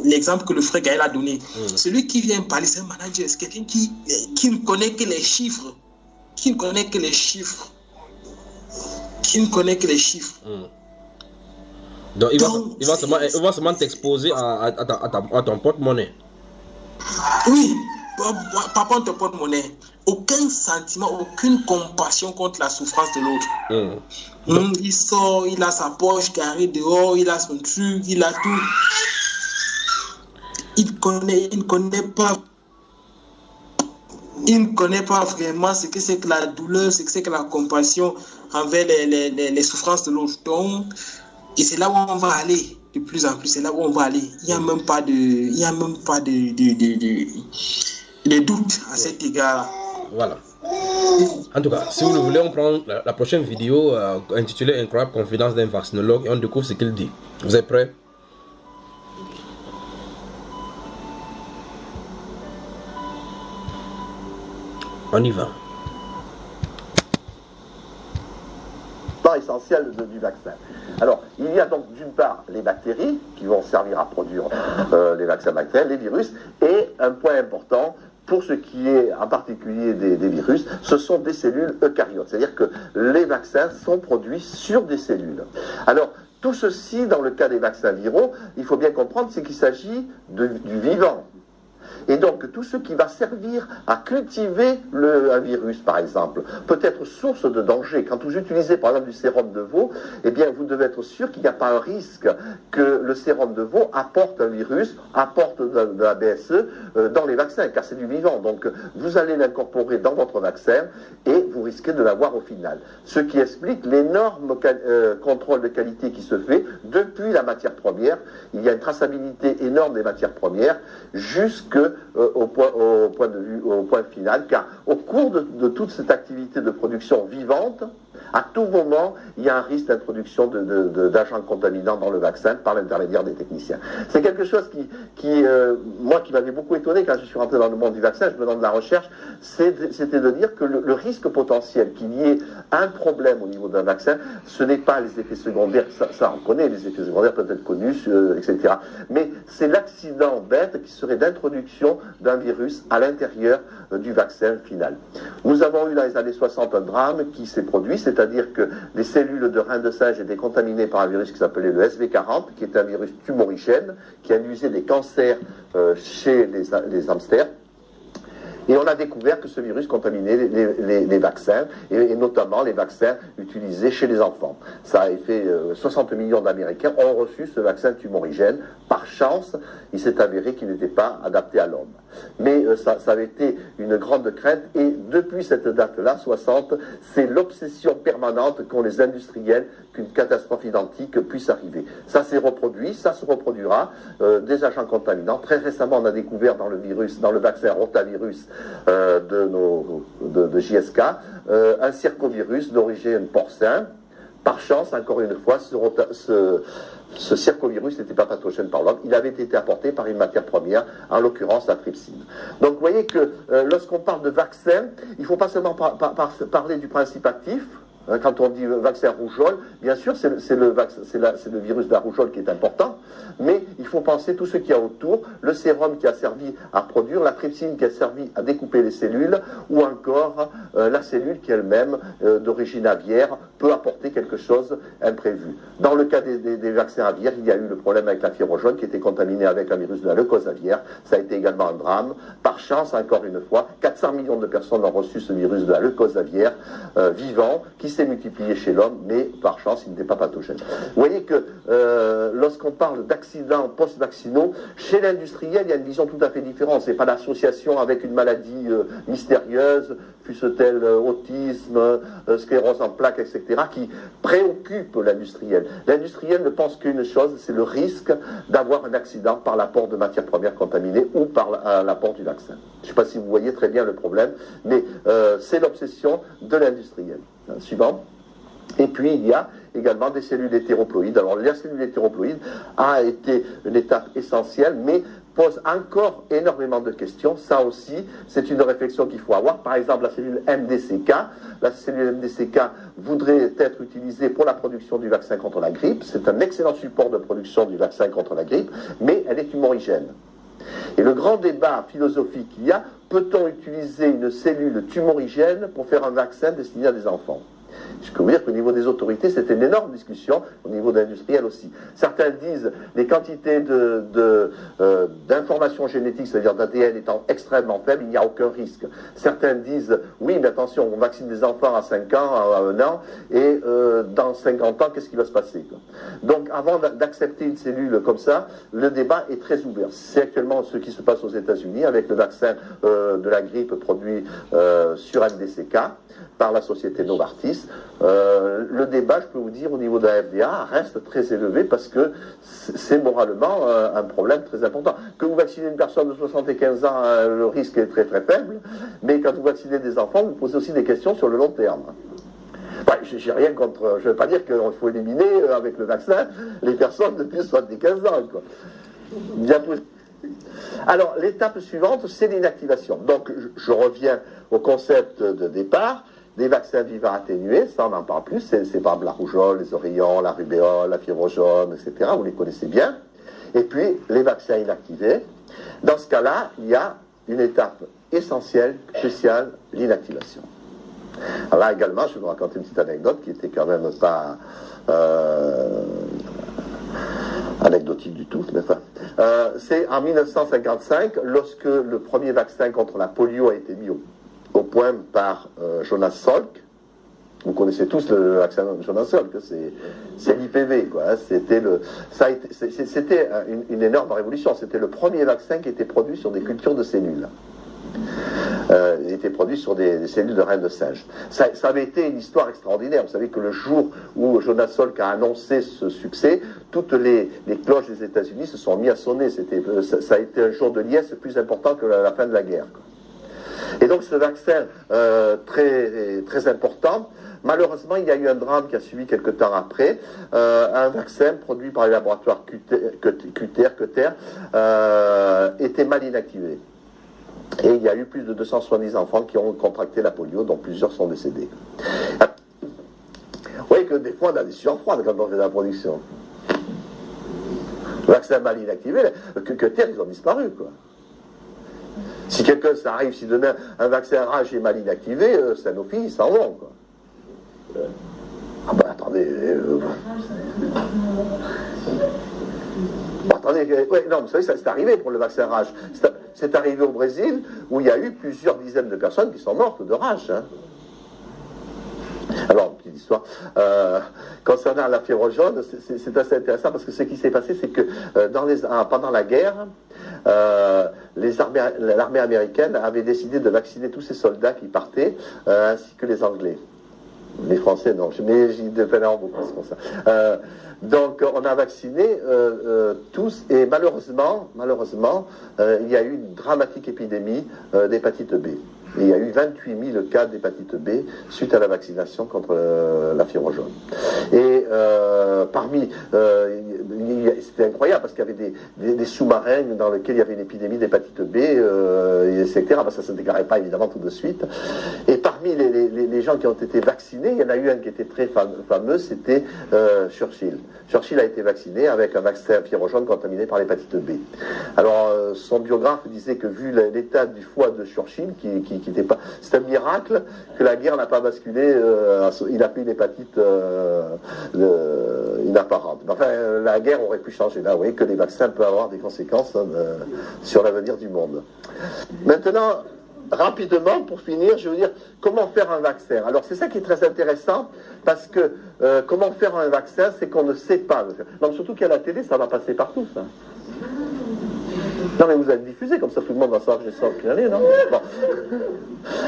l'exemple que le frère Gaël a donné. Celui qui vient parler, c'est un manager, c'est quelqu'un qui ne connaît que les chiffres. Qui ne connaît que les chiffres. Donc, il va seulement t'exposer à ton porte-monnaie. Oui, par contre, ton porte-monnaie. Aucun sentiment, aucune compassion contre la souffrance de l'autre. Il sort, il a sa poche carrée dehors, il a son truc, il a tout. Il ne connaît pas vraiment ce que c'est que la douleur, ce que c'est que la compassion envers les souffrances de l'autre. Donc, et c'est là où on va aller de plus en plus, c'est là où on va aller. Il n'y a même pas de doute à cet égard. Voilà. En tout cas, si vous le voulez, on prend la prochaine vidéo intitulée Incroyable confidence d'un vaccinologue et on découvre ce qu'il dit. Vous êtes prêts? On y va. élément essentiel du vaccin. Alors, il y a donc d'une part les bactéries qui vont servir à produire les vaccins bactériens, les virus, et un point important, pour ce qui est en particulier des virus, ce sont des cellules eucaryotes, c'est-à-dire que les vaccins sont produits sur des cellules. Alors, tout ceci, dans le cas des vaccins viraux, il faut bien comprendre, c'est qu'il s'agit du vivant. Et donc, tout ce qui va servir à cultiver un virus, par exemple, peut être source de danger. Quand vous utilisez, par exemple, du sérum de veau, eh bien, vous devez être sûr qu'il n'y a pas un risque que le sérum de veau apporte un virus, apporte de la BSE dans les vaccins, car c'est du vivant. Donc, vous allez l'incorporer dans votre vaccin et vous risquez de l'avoir au final. Ce qui explique l'énorme contrôle de qualité qui se fait depuis la matière première. Il y a une traçabilité énorme des matières premières au point final, car au cours de toute cette activité de production vivante, à tout moment, il y a un risque d'introduction d'agents contaminants dans le vaccin par l'intermédiaire des techniciens. C'est quelque chose moi, qui m'avait beaucoup étonné quand je suis rentré dans le monde du vaccin, je me demande de la recherche, c'était de dire que le risque potentiel qu'il y ait un problème au niveau d'un vaccin, ce n'est pas les effets secondaires, ça on connaît, les effets secondaires peuvent être connus, etc. Mais c'est l'accident bête qui serait d'introduction d'un virus à l'intérieur du vaccin final. Nous avons eu dans les années 60 un drame qui s'est produit, c'est-à-dire que les cellules de reins de singe étaient contaminées par un virus qui s'appelait le SV40, qui est un virus tumorigène, qui induisait des cancers chez les hamsters. Et on a découvert que ce virus contaminait les vaccins, et notamment les vaccins utilisés chez les enfants. Ça a fait 60 millions d'Américains ont reçu ce vaccin tumorigène. Par chance, il s'est avéré qu'il n'était pas adapté à l'homme. Mais ça avait été une grande crainte, et depuis cette date-là, 60, c'est l'obsession permanente qu'ont les industriels qu'une catastrophe identique puisse arriver. Ça s'est reproduit, ça se reproduira, des agents contaminants. Très récemment, on a découvert dans le vaccin rotavirus de JSK, un circovirus d'origine porcin. Par chance, encore une fois, ce circovirus n'était pas pathogène par l'homme, il avait été apporté par une matière première, en l'occurrence la trypsine. Donc vous voyez que lorsqu'on parle de vaccin, il ne faut pas seulement parler du principe actif. Quand on dit vaccin rougeole, bien sûr, c'est le virus de la rougeole qui est important, mais il faut penser tout ce qu'il y a autour, le sérum qui a servi à produire, la trypsine qui a servi à découper les cellules, ou encore la cellule qui elle-même, d'origine aviaire, peut apporter quelque chose imprévu. Dans le cas des vaccins aviaires, il y a eu le problème avec la fièvre jaune qui était contaminée avec un virus de la leucose aviaire. Ça a été également un drame. Par chance, encore une fois, 400 millions de personnes ont reçu ce virus de la leucose aviaire vivant, qui s'est multiplié chez l'homme, mais par chance, il n'était pas pathogène. Vous voyez que lorsqu'on parle d'accidents post-vaccinaux, chez l'industriel, il y a une vision tout à fait différente. C'est pas l'association avec une maladie mystérieuse, fût-ce-t-elle autisme, sclérose en plaques, etc., qui préoccupe l'industriel. L'industriel ne pense qu'une chose, c'est le risque d'avoir un accident par l'apport de matières premières contaminées ou par l'apport du vaccin. Je ne sais pas si vous voyez très bien le problème, mais c'est l'obsession de l'industriel. Suivant. Et puis il y a également des cellules hétéroploïdes. Alors la cellule hétéroploïde a été une étape essentielle, mais pose encore énormément de questions. Ça aussi, c'est une réflexion qu'il faut avoir. Par exemple, la cellule MDCK. La cellule MDCK voudrait être utilisée pour la production du vaccin contre la grippe. C'est un excellent support de production du vaccin contre la grippe, mais elle est tumorigène. Et le grand débat philosophique qu'il y a, peut-on utiliser une cellule tumorigène pour faire un vaccin destiné à des enfants ? Je peux vous dire qu'au niveau des autorités, c'est une énorme discussion, au niveau de l'industriel aussi. Certains disent les quantités d'informations génétiques, c'est-à-dire d'ADN, étant extrêmement faibles, il n'y a aucun risque. Certains disent oui, mais attention, on vaccine des enfants à 5 ans, à 1 an, et dans 50 ans, qu'est-ce qui va se passer, quoi. Donc, avant d'accepter une cellule comme ça, le débat est très ouvert. C'est actuellement ce qui se passe aux États-Unis avec le vaccin de la grippe produit sur MDCK par la société Novartis. Le débat, je peux vous dire, au niveau de la FDA, reste très élevé parce que c'est moralement un problème très important. Que vous vaccinez une personne de 75 ans, le risque est très très faible, mais quand vous vaccinez des enfants, vous posez aussi des questions sur le long terme. Ouais, j'ai rien contre, je ne veux pas dire qu'il faut éliminer avec le vaccin les personnes de plus de 75 ans, quoi. Bien plus. Alors, l'étape suivante, c'est l'inactivation. Donc, je reviens au concept de départ. des vaccins vivants atténués, ça on n'en parle plus, c'est par exemple la rougeole, les oreillons, la rubéole, la fièvre jaune, etc. Vous les connaissez bien. Et puis les vaccins inactivés. Dans ce cas-là, il y a une étape essentielle, cruciale, l'inactivation. Alors là également, je vais vous raconter une petite anecdote qui était quand même pas anecdotique du tout, mais enfin. C'est en 1955, lorsque le premier vaccin contre la polio a été mis au point par Jonas Salk. Vous connaissez tous le vaccin Jonas Salk, c'est l'IPV, quoi. Hein. C'était une énorme révolution. C'était le premier vaccin qui était produit sur des cultures de cellules. Il était produit sur des cellules de reines de singe. Ça avait été une histoire extraordinaire. Vous savez que le jour où Jonas Salk a annoncé ce succès, toutes les cloches des États-Unis se sont mises à sonner. Ça a été un jour de liesse plus important que la fin de la guerre, quoi. Et donc ce vaccin très, très important, malheureusement il y a eu un drame qui a suivi quelques temps après, un vaccin produit par les laboratoires Cutter était mal inactivé. Et il y a eu plus de 270 enfants qui ont contracté la polio, dont plusieurs sont décédés. Vous voyez que des fois on a des sueurs froides quand on fait de la production. Le vaccin mal inactivé, Cutter, ils ont disparu, quoi. Si quelqu'un, ça arrive, si demain un vaccin rage est mal inactivé, Sanofi, ils s'en vont, quoi. Ah ben attendez. Attendez, ouais, non, vous savez, ça c'est arrivé pour le vaccin rage. C'est arrivé au Brésil, où il y a eu plusieurs dizaines de personnes qui sont mortes de rage. Hein. Alors, petite histoire. Concernant la fièvre jaune, c'est assez intéressant parce que ce qui s'est passé, c'est que pendant la guerre, l'armée américaine avait décidé de vacciner tous ses soldats qui partaient, ainsi que les Anglais. Les Français, non, mais j'y dépends beaucoup, c'est pour ça. Donc, on a vacciné tous, et malheureusement, il y a eu une dramatique épidémie d'hépatite B. Et il y a eu 28 000 cas d'hépatite B suite à la vaccination contre la fièvre jaune. Et c'était incroyable parce qu'il y avait des sous-marins dans lesquels il y avait une épidémie d'hépatite B, etc. Ben, ça ne se déclarait pas évidemment tout de suite. Et parmi les gens qui ont été vaccinés, il y en a eu un qui était très fameux, c'était Churchill. Churchill a été vacciné avec un vaccin fièvre jaune contaminé par l'hépatite B. Alors, son biographe disait que vu l'état du foie de Churchill, c'est un miracle que la guerre n'a pas basculé, il a pris une hépatite inapparente. Enfin, la guerre aurait pu changer là, vous voyez que les vaccins peuvent avoir des conséquences sur l'avenir du monde. Maintenant, rapidement, pour finir, je veux dire, comment faire un vaccin? Alors, c'est ça qui est très intéressant, parce que comment faire un vaccin, c'est qu'on ne sait pas le faire. Donc, surtout qu'à la télé, ça va passer partout, ça. Non, mais vous allez diffuser, comme ça tout le monde va savoir que j'ai ça au année, non?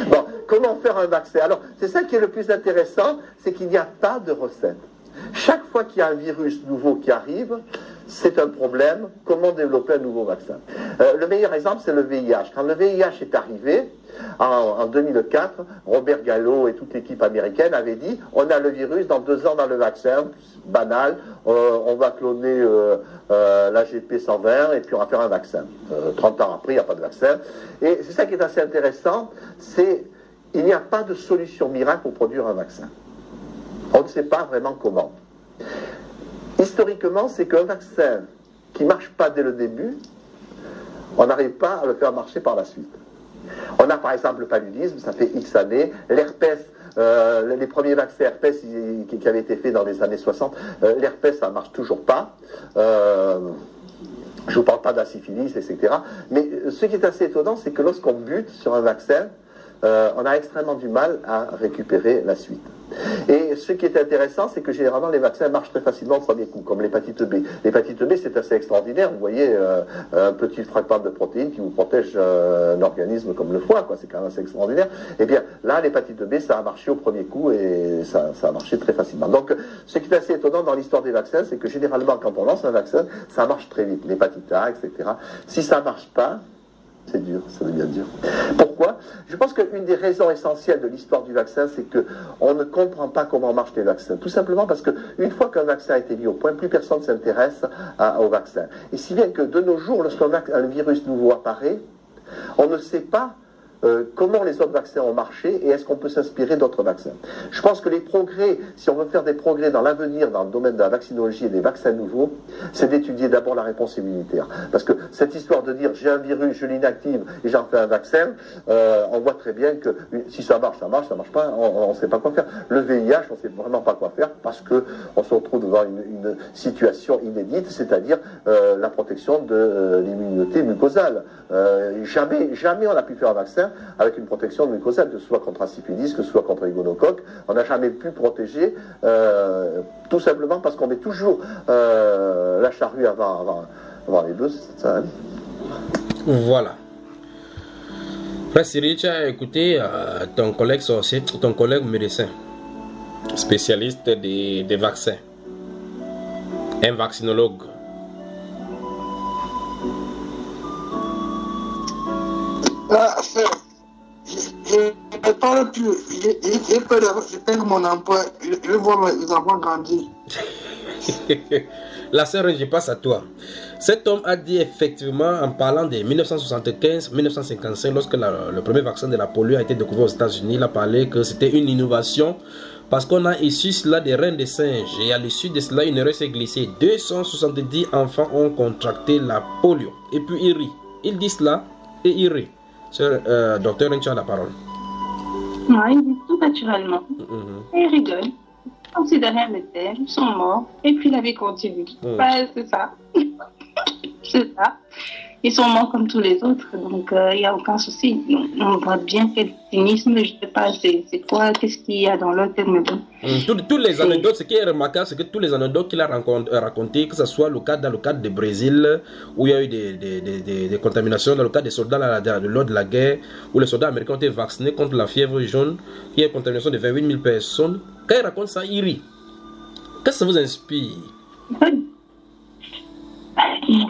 Bon, comment faire un vaccin? Alors, c'est ça qui est le plus intéressant, c'est qu'il n'y a pas de recette. Chaque fois qu'il y a un virus nouveau qui arrive, c'est un problème. Comment développer un nouveau vaccin? Le meilleur exemple, c'est le VIH. Quand le VIH est arrivé, en 2004, Robert Gallo et toute l'équipe américaine avaient dit « On a le virus, dans 2 ans, dans le vaccin, banal, on va cloner l'AGP 120 et puis on va faire un vaccin. » 30 ans après, il n'y a pas de vaccin. Et c'est ça qui est assez intéressant, c'est il n'y a pas de solution miracle pour produire un vaccin. On ne sait pas vraiment comment. Historiquement, c'est qu'un vaccin qui ne marche pas dès le début, on n'arrive pas à le faire marcher par la suite. On a par exemple le paludisme, ça fait X années, l'herpès, les premiers vaccins herpès qui avaient été faits dans les années 60, l'herpès ça ne marche toujours pas. Je ne vous parle pas de la syphilis, etc. Mais ce qui est assez étonnant, c'est que lorsqu'on bute sur un vaccin, on a extrêmement du mal à récupérer la suite. Et ce qui est intéressant, c'est que généralement les vaccins marchent très facilement au premier coup, comme l'hépatite B. L'hépatite B, c'est assez extraordinaire. Vous voyez, un petit fragment de protéines qui vous protège un organisme comme le foie, quoi. C'est quand même assez extraordinaire. Eh bien, là, l'hépatite B, ça a marché au premier coup et ça a marché très facilement. Donc, ce qui est assez étonnant dans l'histoire des vaccins, c'est que généralement, quand on lance un vaccin, ça marche très vite. L'hépatite A, etc. Si ça ne marche pas, c'est dur, ça devient dur. Pourquoi? Je pense qu'une des raisons essentielles de l'histoire du vaccin, c'est qu'on ne comprend pas comment marchent les vaccins. Tout simplement parce qu'une fois qu'un vaccin a été mis au point, plus personne ne s'intéresse au vaccin. Et si bien que de nos jours, lorsqu'un virus nouveau apparaît, on ne sait pas comment les autres vaccins ont marché et est-ce qu'on peut s'inspirer d'autres vaccins. Je pense que les progrès, si on veut faire des progrès dans l'avenir dans le domaine de la vaccinologie et des vaccins nouveaux, c'est d'étudier d'abord la réponse immunitaire. Parce que cette histoire de dire j'ai un virus, je l'inactive et j'en fais un vaccin, on voit très bien que si ça marche, ça marche pas, on ne sait pas quoi faire. Le VIH, on ne sait vraiment pas quoi faire parce qu'on se retrouve devant une situation inédite, c'est-à-dire la protection de l'immunité mucosale. Jamais on a pu faire un vaccin avec une protection mucosale, que ce soit contre la syphilis, que ce soit contre les gonocoques. On n'a jamais pu protéger, tout simplement parce qu'on met toujours la charrue avant les bœufs. Voilà. Frère Cyril, tu as écouté ton collègue sorcier, ton collègue médecin, spécialiste des vaccins, un vaccinologue. Je ne parle plus, j'ai perdu mon emploi, je vais voir mes enfants grandir. La sœur, je passe à toi. Cet homme a dit effectivement, en parlant de 1975-1955, lorsque le premier vaccin de la polio a été découvert aux États-Unis, il a parlé que c'était une innovation parce qu'on a issu cela des reines de singes. Et à l'issue de cela, une erreur s'est glissée. 270 enfants ont contracté la polio. Et puis il rit. Il dit cela et il rit. Docteur, tu as la parole. Non, il dit tout naturellement. Et il rigole. Comme si de rien n'était. Ils sont morts. Et puis la vie continue. Ouais, c'est ça. C'est ça. Ils sont morts comme tous les autres. Donc, il n'y a aucun souci. On voit bien quel cynisme. Je ne sais pas, c'est quoi, qu'est-ce qu'il y a dans l'autre. Tous les anecdotes, ce qui est remarquable, c'est que tous les anecdotes qu'il a raconté, que ce soit dans le cadre du Brésil, où il y a eu des contaminations, dans le cadre des soldats lors de la guerre, où les soldats américains ont été vaccinés contre la fièvre jaune, il y a une contamination de 28 000 personnes. Quand il raconte ça, il rit. Qu'est-ce que ça vous inspire? Il